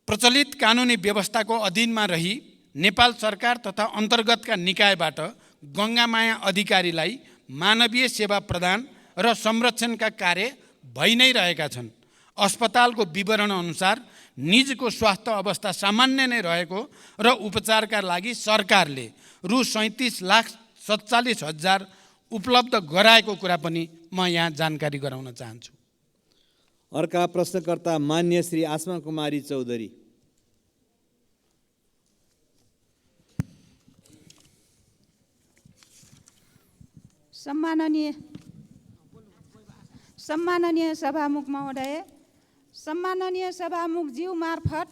प्रचलित कानुनी व्यवस्थाको अधीनमा रही नेपाल सरकार तथा अन्तर्गतका निकायबाट गङ्गामाया अधिकारीलाई मानवीय सेवा प्रदान र संरक्षणका कार्य भइ नै रहेका छन्। अस्पतालको विवरण अनुसार निजको स्वास्थ्य अवस्था सामान्य नै रहेको र उपचारका लागि सरकारले रु 37,47,000 उपलब्ध गराएको कुरा पनि म यहाँ जानकारी गराउन चाहन्छु। अर्का प्रश्नकर्ता मान्य श्री आसमा कुमारी चौधरी। सम्माननीय सभामुख महोदय, सम्माननीय सभामुखज्यू मार्फत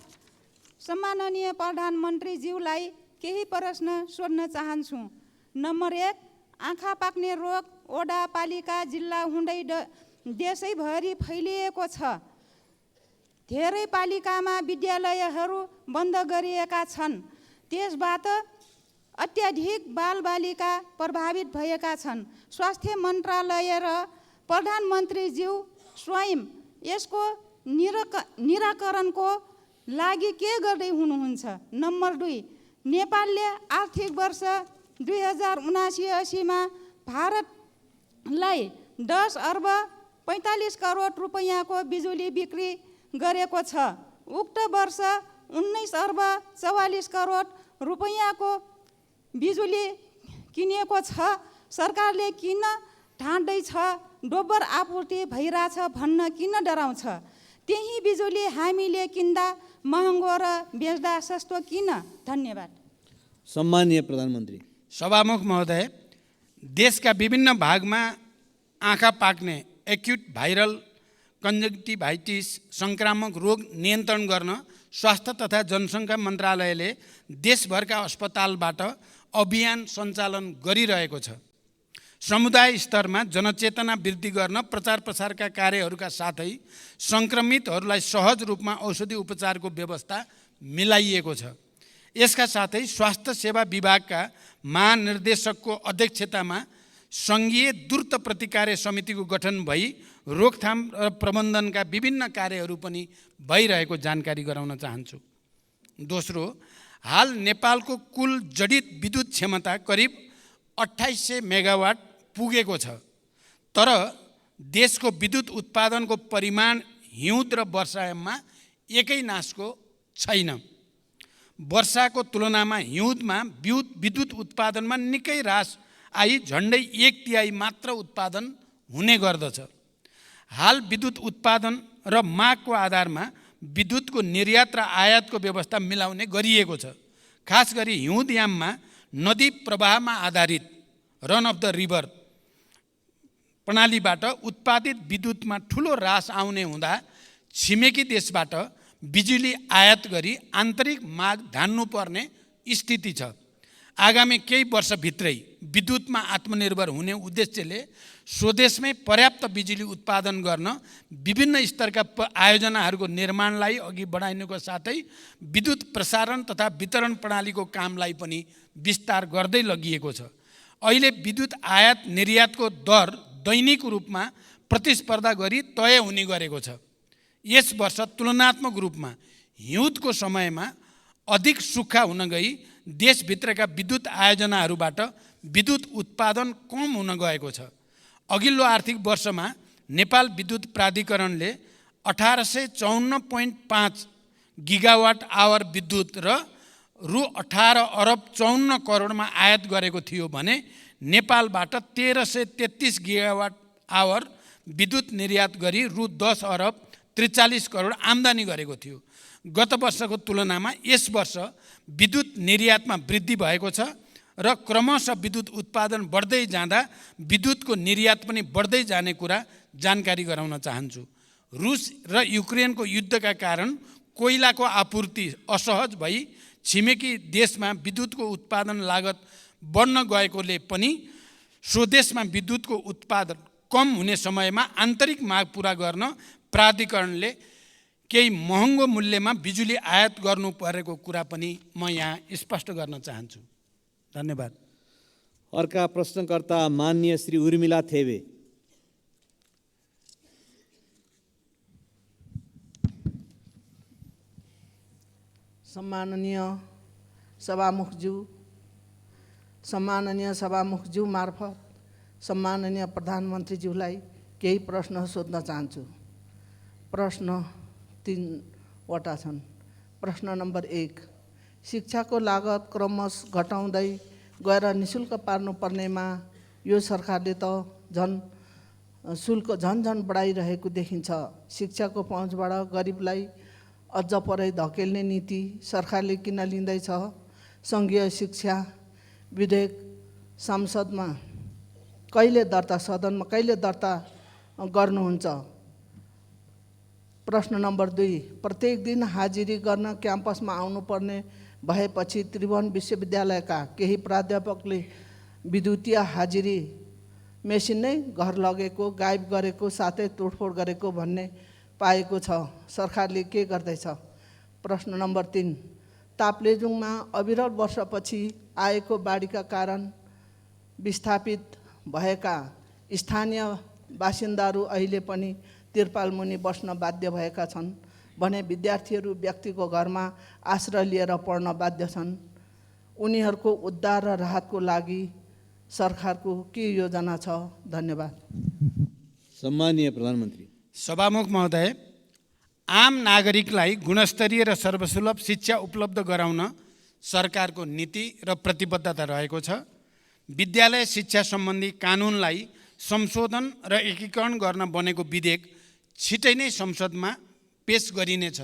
सम्माननीय प्रधानमन्त्रीज्यूलाई केही प्रश्न सोध्न चाहन्छु। नम्बर 1, आँखा पाक्ने रोग वडा पालिका जिल्ला हुँदै देशैभरि फैलिएको छ। धेरै पालिकामा विद्यालयहरू बन्द गरिएका छन्। त्यसबाट अत्याधिक बालबालिका प्रभावित भएका छन्। स्वास्थ्य मन्त्रालय र प्रधानमन्त्रीज्यू स्वयं यसको निराकरणको लागि के गर्दै हुनुहुन्छ? नम्बर 2, नेपालले आर्थिक वर्ष 2079-80 मा भारतलाई 10 अर्ब 45 करोड रुपैयाँको बिजुली बिक्री गरेको छ। उक्त वर्ष 19 अर्ब 44 करोड रुपैयाँको बिजुली किनेको छ। सरकारले किन ठान्दैछ दोब्बर आपूर्ति भइरहेछ भन्न किन डराउँछ? त्यही बिजुली हामीले किन्दा महँगो र बेच्दा सस्तो किन? धन्यवाद। सम्माननीय प्रधानमन्त्री। सभामुख महोदय, देशका विभिन्न भागमा आँखा पाक्ने एक्युट भाइरल कन्जक्टिभाइटिस सङ्क्रामक रोग नियन्त्रण गर्न स्वास्थ्य तथा जनसङ्ख्या मन्त्रालयले देशभरका अस्पतालबाट अभियान सञ्चालन गरिरहेको छ। समुदाय स्तरमा जनचेतना वृद्धि गर्न प्रचार प्रसारका कार्यहरूका साथै सङ्क्रमितहरूलाई सहज रूपमा औषधि उपचारको व्यवस्था मिलाइएको छ। यसका साथै स्वास्थ्य सेवा विभागका महानिर्देशकको अध्यक्षतामा सङ्घीय द्रुत प्रतिकार समितिको गठन भई रोकथाम र प्रबन्धनका विभिन्न कार्यहरू पनि भइरहेको जानकारी गराउन चाहन्छु। दोस्रो, हाल नेपालको कुल जडित विद्युत क्षमता करिब 2800 मेगावाट पुगेको छ। तर देशको विद्युत उत्पादनको परिमाण हिउँद र वर्षायाममा एकै नासको छैन। वर्षाको तुलनामा हिउँदमा विद्युत उत्पादनमा निकै ह्रास आई झन्डै 1/3 मात्र उत्पादन हुने गर्दछ। हाल विद्युत उत्पादन र मागको आधारमा विद्युतको निर्यात र आयातको व्यवस्था मिलाउने गरिएको छ। खास गरी हिउँदयाममा नदी प्रवाहमा आधारित रन अफ द रिभर प्रणालीबाट उत्पादित विद्युतमा ठुलो ह्रास आउने हुँदा छिमेकी देशबाट बिजुली आयात गरी आन्तरिक माग धान्नुपर्ने स्थिति छ। आगामी केही वर्षभित्रै विद्युतमा आत्मनिर्भर हुने उद्देश्यले स्वदेशमै पर्याप्त बिजुली उत्पादन गर्न विभिन्न स्तरका आयोजनाहरूको निर्माणलाई अघि बढाइनुको साथै विद्युत प्रसारण तथा वितरण प्रणालीको कामलाई पनि विस्तार गर्दै लगिएको छ। अहिले विद्युत आयात निर्यातको दर दैनिक रूपमा प्रतिस्पर्धा गरी तय हुने गरेको छ। यस वर्ष तुलनात्मक रूपमा हिउँदको समयमा अधिक सुक्खा हुन गई देशभित्रका विद्युत आयोजनाहरूबाट विद्युत उत्पादन कम हुन गएको छ। अघिल्लो आर्थिक वर्षमा नेपाल विद्युत प्राधिकरणले 1854.5 गिगावाट आवर विद्युत र रु 18 अर्ब 54 करोडमा आयात गरेको थियो भने नेपालबाट 1333 गिगावाट आवर विद्युत निर्यात गरी रु 10 अर्ब 43 करोड आम्दानी गरेको थियो। गत वर्षको तुलनामा यस वर्ष विद्युत निर्यातमा वृद्धि भएको छ र क्रमशः विद्युत उत्पादन बढ्दै जाँदा विद्युतको निर्यात पनि बढ्दै जाने कुरा जानकारी गराउन चाहन्छु। रुस र युक्रेनको युद्धका कारण कोइलाको आपूर्ति असहज भई छिमेकी देशमा विद्युतको उत्पादन लागत बढ्न गएकोले पनि स्वदेशमा विद्युतको उत्पादन कम हुने समयमा आन्तरिक माग पुरा गर्न प्राधिकरणले केही महँगो मूल्यमा बिजुली आयात गर्नु परेको कुरा पनि म यहाँ स्पष्ट गर्न चाहन्छु। धन्यवाद। अर्का प्रश्नकर्ता माननीय श्री उर्मिला थेबे। सम्माननीय सभामुखज्यू मार्फत सम्माननीय प्रधानमन्त्रीज्यूलाई केही प्रश्न सोध्न चाहन्छु। प्रश्न 3 वटा छन्। प्रश्न नम्बर 1, शिक्षाको लागत क्रमशः घटाउँदै गएर निशुल्क पार्नुपर्नेमा यो सरकारले त शुल्क झन बढाइरहेको देखिन्छ। शिक्षाको पहुँचबाट गरिबलाई अझ परै धकेल्ने नीति सरकारले किन लिँदैछ? सङ्घीय शिक्षा विधेयक संसदमा सदनमा कहिले दर्ता गर्नुहुन्छ? प्रश्न नम्बर 2, प्रत्येक दिन हाजिरी गर्न क्याम्पसमा आउनुपर्ने भएपछि त्रिभुवन विश्वविद्यालयका केही प्राध्यापकले विद्युतीय हाजिरी मेसिन नै घर लगेको, गायब गरेको, साथै तोडफोड गरेको भन्ने पाएको छ। सरकारले के गर्दैछ? प्रश्न नम्बर 3, ताप्लेजुङमा अविरल वर्षपछि आएको बाढीका कारण विस्थापित भएका स्थानीय बासिन्दाहरू अहिले पनि तिरपाल मुनि बस्न बाध्य भएका छन् भने विद्यार्थीहरू व्यक्तिको घरमा आश्रय लिएर पढ्न बाध्य छन्। उनीहरूको उद्धार र राहतको लागि सरकारको के योजना छ? धन्यवाद। सम्माननीय प्रधानमन्त्री। सभामुख महोदय, आम नागरिकलाई गुणस्तरीय र सर्वसुलभ शिक्षा उपलब्ध गराउन सरकारको नीति र प्रतिबद्धता रहेको छ। विद्यालय शिक्षा सम्बन्धी कानुनलाई संशोधन र एकीकरण गर्न बनेको विधेयक छिटै नै संसदमा पेश गरिनेछ।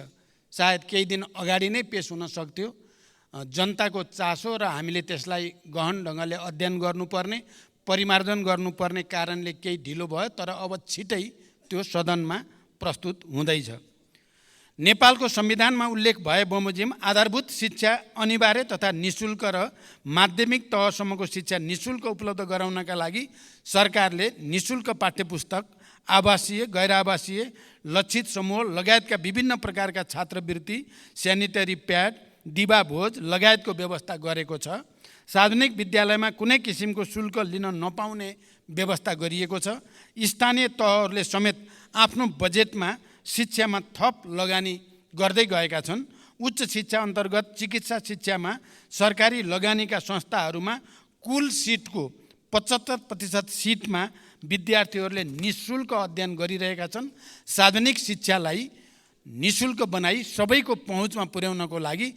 सायद केही दिन अगाडि नै पेश हुन सक्थ्यो। जनताको चासो र हामीले त्यसलाई गहन ढङ्गले अध्ययन गर्नुपर्ने, परिमार्जन गर्नुपर्ने कारणले केही ढिलो भयो, तर अब छिटै त्यो सदनमा प्रस्तुत हुँदैछ। नेपालको संविधानमा उल्लेख भए बमोजिम आधारभूत शिक्षा अनिवार्य तथा निशुल्क र माध्यमिक तहसम्मको शिक्षा निशुल्क उपलब्ध गराउनका लागि सरकारले निशुल्क पाठ्यपुस्तक, आवासीय, गैर आवासीय, लक्षित समूह लगायतका विभिन्न प्रकारका छात्रवृत्ति, स्यानिटरी प्याड, दिवा भोज लगायतको व्यवस्था गरेको छ। सार्वजनिक विद्यालयमा कुनै किसिमको शुल्क लिन नपाउने व्यवस्था गरिएको छ। स्थानीय तहहरूले समेत आफ्नो बजेटमा शिक्षामा थप लगानी गर्दै गएका छन्। उच्च शिक्षा अन्तर्गत चिकित्सा शिक्षामा सरकारी लगानीका संस्थाहरूमा कुल सिटको 75% सिटमा विद्यार्थीहरूले निशुल्क अध्ययन गरिरहेका छन्। सार्वजनिक शिक्षालाई निशुल्क बनाई सबैको पहुँचमा पुर्याउनको लागि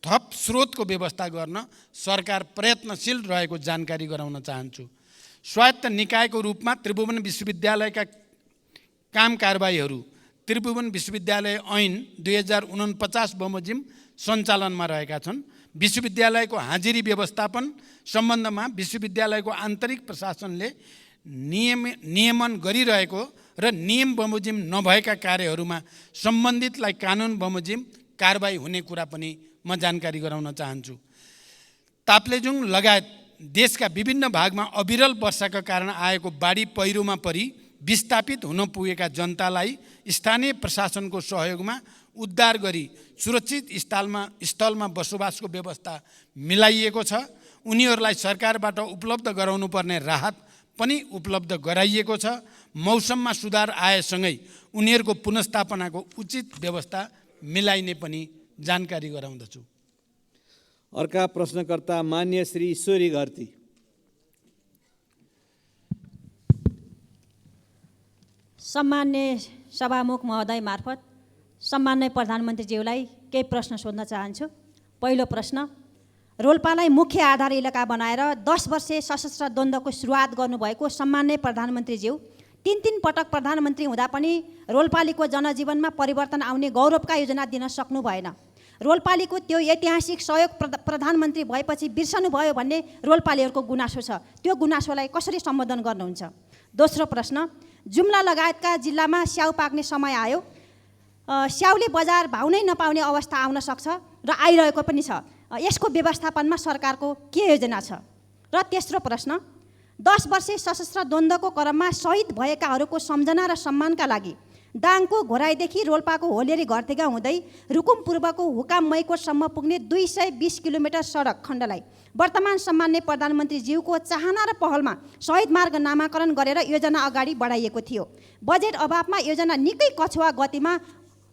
थप स्रोतको व्यवस्था गर्न सरकार प्रयत्नशील रहेको जानकारी गराउन चाहन्छु। स्वायत्त निकायको रूपमा त्रिभुवन विश्वविद्यालयका काम कारबाहीहरू त्रिभुवन विश्वविद्यालय ऐन 2049 बमोजिम सञ्चालनमा रहेका छन्। विश्वविद्यालयको हाजिरी व्यवस्थापन सम्बन्धमा विश्वविद्यालयको आन्तरिक प्रशासनले नियमन गरिरहेको र नियम बमोजिम नभएका कार्यहरूमा सम्बन्धितलाई कानुन बमोजिम कारबाही हुने कुरा पनि म जानकारी गराउन चाहन्छु। ताप्लेजुङ लगायत देशका विभिन्न भागमा अविरल वर्षाका कारण आएको बाढी पहिरोमा परि विस्थापित हुन पुगेका जनतालाई स्थानीय प्रशासनको सहयोगमा उद्धार गरी सुरक्षित स्थलमा बसोबासको व्यवस्था मिलाइएको छ। उनीहरूलाई सरकारबाट उपलब्ध गराउनुपर्ने राहत पनि उपलब्ध गराइएको छ। मौसममा सुधार आएसँगै उनीहरूको पुनर्स्थापनाको उचित व्यवस्था मिलाइने पनि जानकारी गराउँदछु। अर्का प्रश्नकर्ता मान्य श्री ईश्वरी घरती। सम्मान्य सभामुख महोदय मार्फत सम्मान्य प्रधानमन्त्रीज्यूलाई केही प्रश्न सोध्न चाहन्छु। पहिलो प्रश्न, रोल्पालाई मुख्य आधार इलाका बनाएर 10 वर्षे सशस्त्र द्वन्द्वको सुरुवात गर्नुभएको सम्मान्य प्रधानमन्त्रीज्यू 3 पटक प्रधानमन्त्री हुँदा पनि रोल्पालीको जनजीवनमा परिवर्तन आउने गौरवका योजना दिन सक्नु भएन। रोल्पालीको त्यो ऐतिहासिक सहयोग प्रधानमन्त्री भएपछि बिर्सनुभयो भन्ने रोल्पालीहरूको गुनासो छ। त्यो गुनासोलाई कसरी सम्बोधन गर्नुहुन्छ? दोस्रो प्रश्न, जुम्ला लगायतका जिल्लामा स्याउ पाक्ने समय आयो। स्याउले बजार भाउ नै नपाउने अवस्था आउन सक्छ र आइरहेको पनि छ। यसको व्यवस्थापनमा सरकारको के योजना छ? र तेस्रो प्रश्न, 10 वर्षे सशस्त्र द्वन्द्वको क्रममा शहीद भएकाहरूको सम्झना र सम्मानका लागि दाङको घोराईदेखि रोल्पाको होलेरी घरतेगा हुँदै रुकुम पूर्वको हुकाम मैकोटसम्म पुग्ने 220 किलोमिटर सडक खण्डलाई वर्तमान सम्मान्य प्रधानमन्त्रीज्यूको चाहना र पहलमा शहीद मार्ग नामाकरण गरेर योजना अगाडि बढाइएको थियो। बजेट अभावमा योजना निकै कछुवा गतिमा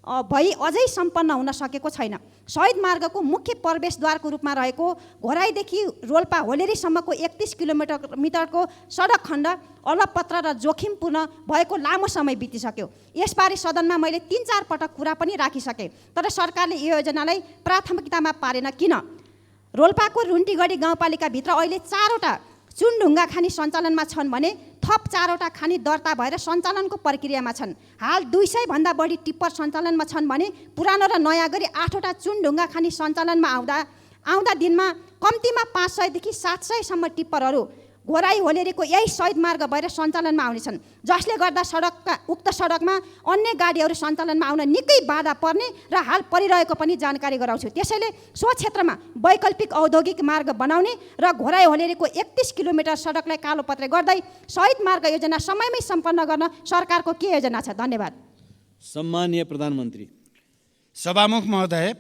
भई अझै सम्पन्न हुन सकेको छैन। शहीद मार्गको मुख्य प्रवेशद्वारको रूपमा रहेको घोराईदेखि रोल्पा होलेरीसम्मको 31 किलोमिटरको सडक खण्ड अलपत्र र जोखिमपूर्ण भएको लामो समय बितिसक्यो। यसबारे सदनमा मैले 3-4 पटक कुरा पनि राखिसकेँ, तर सरकारले यो योजनालाई प्राथमिकतामा पारेन किन? रोल्पाको रुन्टीगढी गाउँपालिकाभित्र अहिले 4वटा चुनढुङ्गा खानी सञ्चालनमा छन् भने थप 4वटा खानी दर्ता भएर सञ्चालनको प्रक्रियामा छन्। हाल 200 भन्दा बढी टिप्पर सञ्चालनमा छन् भने पुरानो र नयाँ गरी 8वटा चुनढुङ्गा खानी सञ्चालनमा आउँदा दिनमा कम्तीमा 500 देखि 700 सम्म टिप्परहरू घोराई होलेरीको यही शहीद मार्ग भएर सञ्चालनमा आउनेछन्, जसले गर्दा उक्त सडकमा अन्य गाडीहरू सञ्चालनमा आउन निकै बाधा पर्ने र हाल परिरहेको पनि जानकारी गराउँछु। त्यसैले सो क्षेत्रमा वैकल्पिक औद्योगिक मार्ग बनाउने र घोराई होलेरीको 31 किलोमिटर सडकलाई कालोपत्रे गर्दै शहीद मार्ग योजना समयमै सम्पन्न गर्न सरकारको के योजना छ? धन्यवाद। सम्माननीय प्रधानमन्त्री। सभामुख महोदय,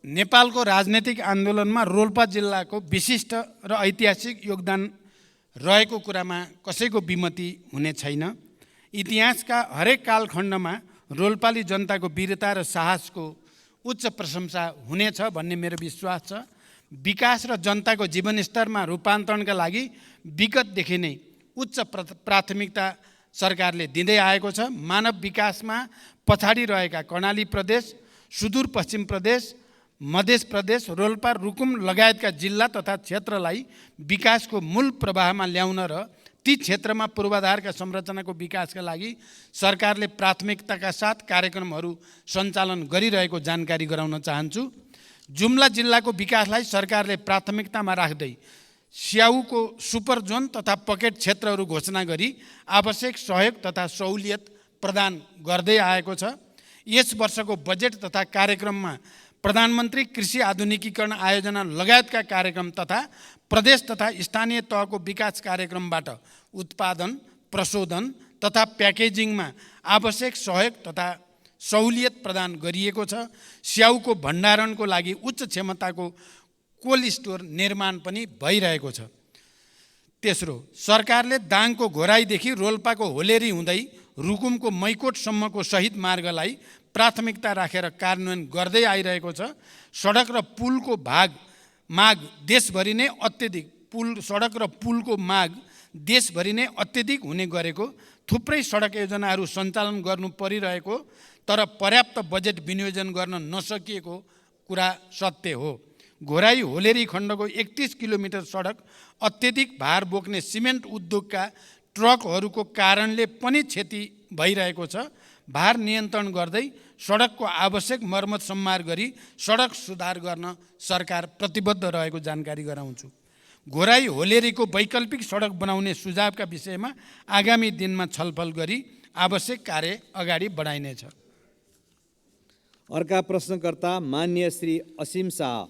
नेपालको राजनैतिक आन्दोलनमा रोल्पा जिल्लाको विशिष्ट र ऐतिहासिक योगदान रहेको कुरामा कसैको विमति हुने छैन। इतिहासका हरेक कालखण्डमा रोल्पाली जनताको वीरता र साहसको उच्च प्रशंसा हुनेछ भन्ने मेरो विश्वास छ। विकास र जनताको जीवनस्तरमा रूपान्तरणका लागि विगतदेखि नै उच्च प्राथमिकता सरकारले दिँदै आएको छ। मानव विकासमा पछाडि रहेका कर्णाली प्रदेश, सुदूरपश्चिम प्रदेश, मध्य प्रदेश, रोल्पा, रुकुम लगायतका जिल्ला तथा क्षेत्रलाई विकासको मूल प्रवाहमा ल्याउन र ती क्षेत्रमा पूर्वाधारका संरचनाको विकासका लागि सरकारले प्राथमिकताका साथ कार्यक्रमहरू सञ्चालन गरिरहेको जानकारी गराउन चाहन्छु। जुम्ला जिल्लाको विकासलाई सरकारले प्राथमिकतामा राख्दै स्याउको सुपर जोन तथा पकेट क्षेत्रहरू घोषणा गरी आवश्यक सहयोग तथा सहुलियत प्रदान गर्दै आएको छ। यस वर्षको बजेट तथा कार्यक्रममा प्रधानमन्त्री कृषि आधुनिकीकरण आयोजना लगायतका कार्यक्रम तथा प्रदेश तथा स्थानीय तहको विकास कार्यक्रमबाट उत्पादन, प्रशोधन तथा प्याकेजिङमा आवश्यक सहयोग तथा सहुलियत प्रदान गरिएको छ। स्याउको भण्डारणको लागि उच्च क्षमताको कोल्ड स्टोर निर्माण पनि भइरहेको छ। तेस्रो, सरकारले दाङको घोराईदेखि रोल्पाको होलेरी हुँदै रुकुमको मैकोटसम्मको शहीद मार्गलाई प्राथमिकता राखेर कार्यान्वयन गर्दै आइरहेको छ। सडक र पुलको माग देशभरि नै अत्यधिक हुने गरेको, थुप्रै सडक योजनाहरू सञ्चालन गर्नु परिरहेको तर पर्याप्त बजेट विनियोजन गर्न नसकिएको कुरा सत्य हो। घोराई होलेरी खण्डको 31 किलोमिटर सडक अत्यधिक भार बोक्ने सिमेन्ट उद्योगका ट्रकहरूको कारणले पनि क्षति भइरहेको छ। भार नियन्त्रण गर्दै सडकको आवश्यक मर्मत सम्मार गरी सडक सुधार गर्न सरकार प्रतिबद्ध रहेको जानकारी गराउँछु। घोराई होलेरीको वैकल्पिक सडक बनाउने सुझावका विषयमा आगामी दिनमा छलफल गरी आवश्यक कार्य अगाडि बढाइनेछ। अर्का प्रश्नकर्ता माननीय श्री असीम शाह।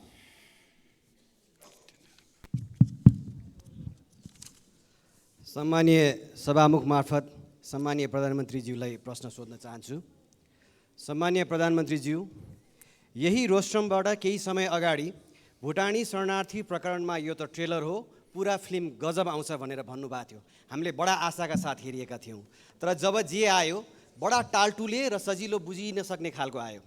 सम्मानीय सभामुख मार्फत सम्मानीय प्रधानमन्त्रीज्यूलाई प्रश्न सोध्न चाहन्छु। सम्मानीय प्रधानमन्त्रीज्यू, यही रोस्ट्रमबाट केही समय अगाडि भुटानी शरणार्थी प्रकरणमा यो त ट्रेलर हो, पुरा फिल्म गजब आउँछ भनेर भन्नुभएको थियो। हामीले बडा आशाका साथ हेरिएका थियौँ, तर जब जे आयो बडा टालटुले र सजिलो बुझिन सक्ने खालको आयो।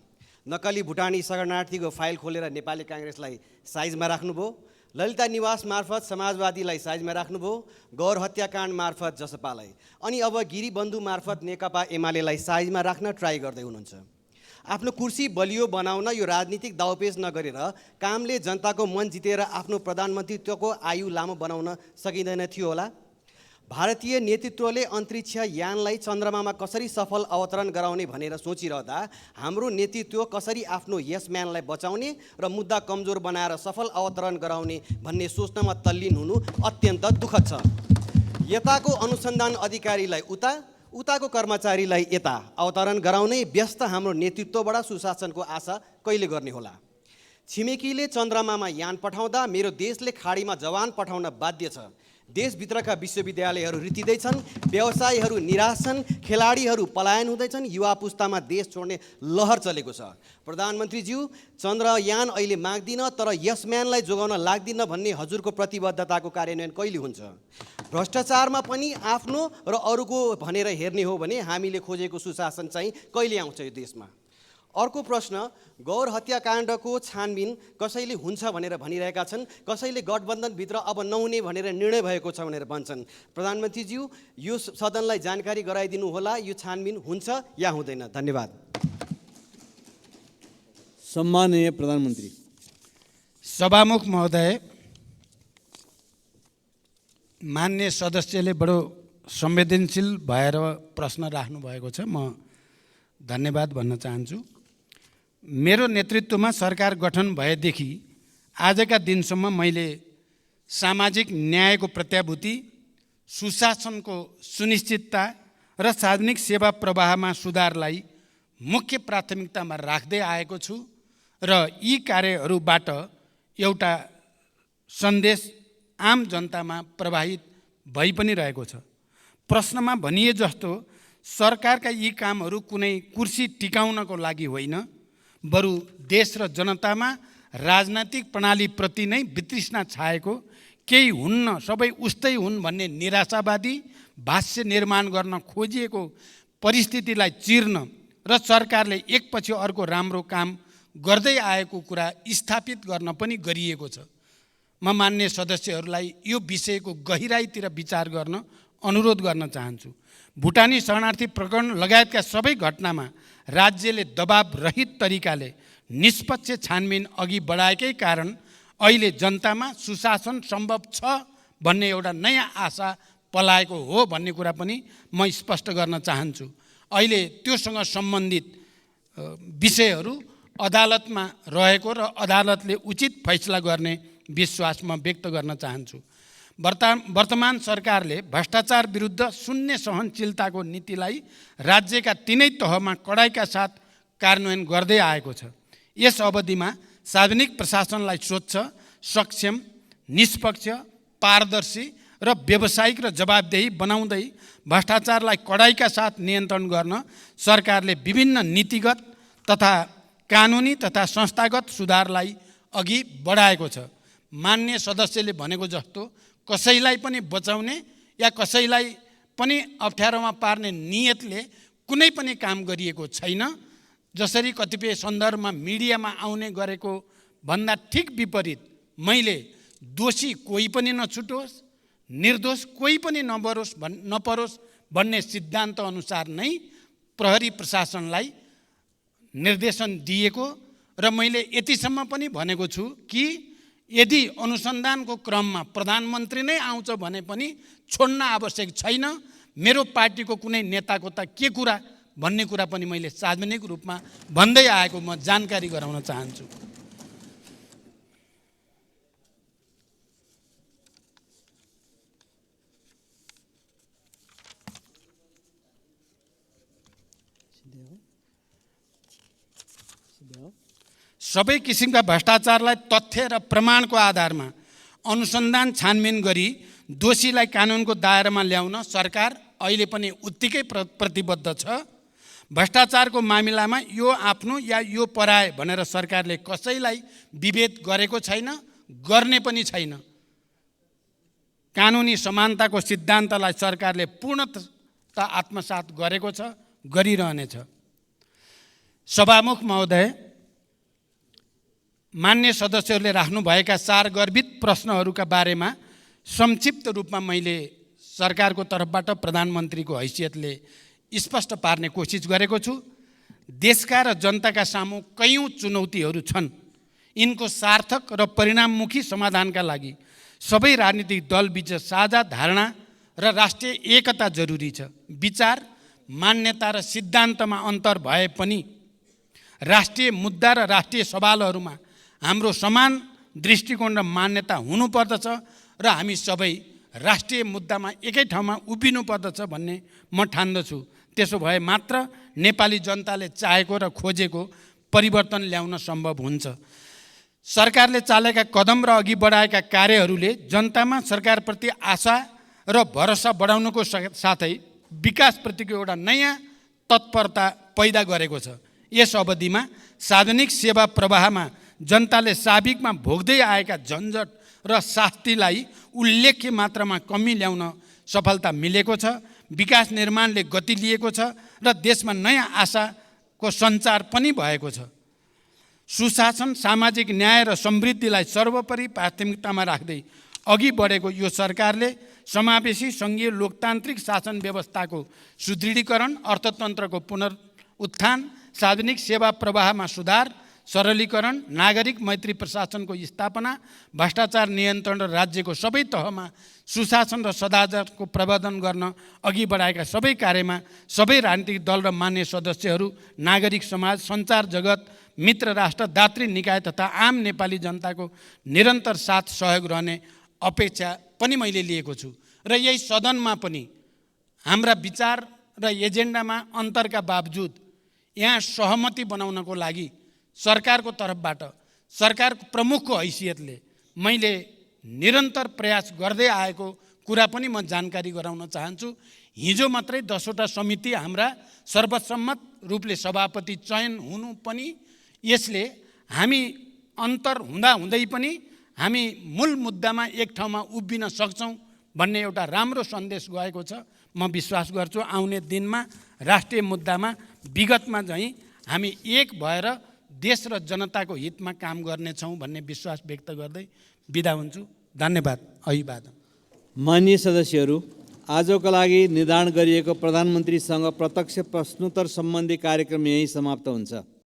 नक्कली भुटानी शरणार्थीको फाइल खोलेर नेपाली काङ्ग्रेसलाई साइजमा राख्नुभयो, ललिता निवास मार्फत समाजवादीलाई साइजमा राख्नुभयो, गौर हत्याकाण्ड मार्फत जसपालाई, अनि अब गिरिबन्धु मार्फत नेकपा एमालेलाई साइजमा राख्न ट्राई गर्दै हुनुहुन्छ। आफ्नो कुर्सी बलियो बनाउन यो राजनीतिक दाउपेच नगरेर कामले जनताको मन जितेर आफ्नो प्रधानमन्त्रीत्वको आयु लामो बनाउन सकिँदैन थियो होला? भारतीय नेतृत्वले अन्तरिक्ष यानलाई चन्द्रमामा कसरी सफल अवतरण गराउने भनेर सोचिरहँदा हाम्रो नेतृत्व कसरी आफ्नो यसम्यानलाई बचाउने र मुद्दा कमजोर बनाएर सफल अवतरण गराउने भन्ने सोच्नमा तल्लीन हुनु अत्यन्त दुःखद छ। यताको अनुसन्धान अधिकारीलाई उताको कर्मचारीलाई यता अवतरण गराउने व्यस्त हाम्रो नेतृत्वबाट सुशासनको आशा कहिले गर्ने होला? छिमेकीले चन्द्रमामा यान पठाउँदा मेरो देशले खाडीमा जवान पठाउन बाध्य छ। देशभित्रका विश्वविद्यालयहरू रित्तिँदैछन्, व्यवसायीहरू निराश छन्, खेलाडीहरू पलायन हुँदैछन्, युवा पुस्तामा देश छोड्ने लहर चलेको छ। प्रधानमन्त्रीज्यू, चन्द्रयान अहिले माग्दिन तर यसम्यानलाई जोगाउन लाग्दिन भन्ने हजुरको प्रतिबद्धताको कार्यान्वयन कहिले हुन्छ? भ्रष्टाचारमा पनि आफ्नो र अरूको भनेर हेर्ने हो भने हामीले खोजेको सुशासन चाहिँ कहिले आउँछ यो देशमा? अर्को प्रश्न, गौर हत्याकाण्डको छानबिन कसैले हुन्छ भनेर भनिरहेका छन्, कसैले गठबन्धनभित्र अब नहुने भनेर निर्णय भएको छ भनेर भन्छन्। प्रधानमन्त्रीज्यू, यो सदनलाई जानकारी गराइदिनु होला, यो छानबिन हुन्छ या हुँदैन? धन्यवाद। सम्माननीय प्रधानमन्त्री। सभामुख महोदय, मान्य सदस्यले बडो संवेदनशील भएर प्रश्न राख्नु भएको छ, म धन्यवाद भन्न चाहन्छु। मेरो नेतृत्वमा सरकार गठन भएदेखि आजका दिनसम्म मैले सामाजिक न्यायको प्रत्याभूति, सुशासनको सुनिश्चितता र सार्वजनिक सेवा प्रवाहमा सुधारलाई मुख्य प्राथमिकतामा राख्दै आएको छु र यी कार्यहरूबाट एउटा सन्देश आम जनतामा प्रवाहित भइ पनि रहेको छ। प्रश्नमा भनिए जस्तो सरकारका यी कामहरू कुनै कुर्सी टिकाउनको लागि होइन, बरु देश र जनतामा राजनैतिक प्रणालीप्रति नै वितृष्णा छाएको, केही हुन्न सबै उस्तै हुन् भन्ने निराशावादी भाष्य निर्माण गर्न खोजिएको परिस्थितिलाई चिर्न र सरकारले एकपछि अर्को राम्रो काम गर्दै आएको कुरा स्थापित गर्न पनि गरिएको छ। म मान्य सदस्यहरूलाई यो विषयको गहिराईतिर विचार गर्न अनुरोध गर्न चाहन्छु। भुटानी शरणार्थी प्रकरण लगायतका सबै घटनामा राज्यले दबाव रहित तरिकाले निष्पक्ष छानबिन अघि बढाएकै कारण अहिले जनतामा सुशासन सम्भव छ भन्ने एउटा नयाँ आशा पलाएको हो भन्ने कुरा पनि म स्पष्ट गर्न चाहन्छु। अहिले त्योसँग सम्बन्धित विषयहरू अदालतमा रहेको र अदालतले उचित फैसला गर्ने विश्वास म व्यक्त गर्न चाहन्छु। वर्तमान सरकारले भ्रष्टाचार विरुद्ध शून्य सहनशीलताको नीतिलाई राज्यका तीनै तहमा कडाइका साथ कार्यान्वयन गर्दै आएको छ। यस अवधिमा सार्वजनिक प्रशासनलाई स्वच्छ, सक्षम, निष्पक्ष, पारदर्शी र व्यावसायिक र जवाबदेही बनाउँदै भ्रष्टाचारलाई कडाइका साथ नियन्त्रण गर्न सरकारले विभिन्न नीतिगत तथा कानुनी तथा संस्थागत सुधारलाई अघि बढाएको छ। मान्य सदस्यले भनेको जस्तो कसैलाई पनि बचाउने या कसैलाई पनि अप्ठ्यारोमा पार्ने नियतले कुनै पनि काम गरिएको छैन। जसरी कतिपय सन्दर्भमा मिडियामा आउने गरेको भन्दा ठिक विपरीत मैले दोषी कोही पनि नछुटोस्, निर्दोष कोही पनि नपरोस् भन्ने सिद्धान्त अनुसार नै प्रहरी प्रशासनलाई निर्देशन दिएको र मैले यतिसम्म पनि भनेको छु कि यदि अनुसन्धानको क्रममा प्रधानमन्त्री नै आउँछ भने पनि छोड्न आवश्यक छैन। मेरो पार्टीको कुनै नेताको त के कुरा भन्ने कुरा पनि मैले सार्वजनिक रूपमा भन्दै आएको म जानकारी गराउन चाहन्छु। सबै किसिमका भ्रष्टाचारलाई तथ्य र प्रमाणको आधारमा अनुसन्धान छानबिन गरी दोषीलाई कानुनको दायरामा ल्याउन सरकार अहिले पनि उत्तिकै प्रतिबद्ध छ। भ्रष्टाचारको मामिलामा यो आफ्नो या यो पराए भनेर सरकारले कसैलाई विभेद गरेको छैन, गर्ने पनि छैन। कानुनी समानताको सिद्धान्तलाई सरकारले पूर्णतः आत्मसात गरेको छ, गरिरहनेछ। सभामुख महोदय, मान्य सदस्यहरूले राख्नुभएका सारगर्भित प्रश्नहरूका बारेमा संक्षिप्त रूपमा मैले सरकारको तर्फबाट प्रधानमन्त्रीको हैसियतले स्पष्ट पार्ने कोसिस गरेको छु। देशका र जनताका सामु कयौँ चुनौतीहरू छन्। यिनको सार्थक र परिणाममुखी समाधानका लागि सबै राजनीतिक दलबीच साझा धारणा र राष्ट्रिय एकता जरुरी छ। विचार, मान्यता र सिद्धान्तमा अन्तर भए पनि राष्ट्रिय मुद्दा र राष्ट्रिय सवालहरूमा हाम्रो समान दृष्टिकोण र मान्यता हुनुपर्दछ र हामी सबै राष्ट्रिय मुद्दामा एकै ठाउँमा उभिनुपर्दछ भन्ने म ठान्दछु। त्यसो भए मात्र नेपाली जनताले चाहेको र खोजेको परिवर्तन ल्याउन सम्भव हुन्छ। सरकारले चालेका कदम र अघि बढाएका कार्यहरूले जनतामा सरकारप्रति आशा र भरोसा बढाउनुको साथै विकासप्रतिको एउटा नयाँ तत्परता पैदा गरेको छ। यस अवधिमा सार्वजनिक सेवा प्रवाहमा जनताले साबिकमा भोग्दै आएका झन्झट र शास्तिलाई उल्लेख्य मात्रामा कमी ल्याउन सफलता मिलेको छ। विकास निर्माणले गति लिएको छ र देशमा नयाँ आशाको सञ्चार पनि भएको छ। सुशासन, सामाजिक न्याय र समृद्धिलाई सर्वोपरि प्राथमिकतामा राख्दै अघि बढेको यो सरकारले समावेशी सङ्घीय लोकतान्त्रिक शासन व्यवस्थाको सुदृढीकरण, अर्थतन्त्रको पुनरुत्थान, सार्वजनिक सेवा प्रवाहमा सुधार, सरलीकरण, नागरिक मैत्री प्रशासनको स्थापना, भ्रष्टाचार नियन्त्रण र राज्यको सबै तहमा सुशासन र सदाचारको प्रवर्धन गर्न अघि बढाएका सबै कार्यमा सबै राजनीतिक दल र मान्य सदस्यहरू, नागरिक समाज, सञ्चार जगत, मित्र राष्ट्र, दात्री निकाय तथा आम नेपाली जनताको निरन्तर साथ सहयोग रहने अपेक्षा पनि मैले लिएको छु। र यही सदनमा पनि हाम्रा विचार र एजेन्डामा अन्तरका बावजुद यहाँ सहमति बनाउनको लागि सरकारको तर्फबाट, सरकारको प्रमुखको हैसियतले मैले निरन्तर प्रयास गर्दै आएको कुरा पनि म जानकारी गराउन चाहन्छु। हिजो मात्रै 10वटा समिति हाम्रा सर्वसम्मत रूपले सभापति चयन हुनु पनि यसले हामी अन्तर हुँदै पनि हामी मूल मुद्दामा एक ठाउँमा उभिन सक्छौँ भन्ने एउटा राम्रो सन्देश गएको छ। म विश्वास गर्छु आउने दिनमा राष्ट्रिय मुद्दामा विगतमा चाहिँ हामी एक भएर देश र जनताको हितमा काम गर्नेछौँ भन्ने विश्वास व्यक्त गर्दै बिदा हुन्छु। धन्यवाद। अभिवादन। माननीय सदस्यहरू, आजको लागि निर्धारण गरिएको प्रधानमन्त्रीसँग प्रत्यक्ष प्रश्नोत्तर सम्बन्धी कार्यक्रम यही समाप्त हुन्छ।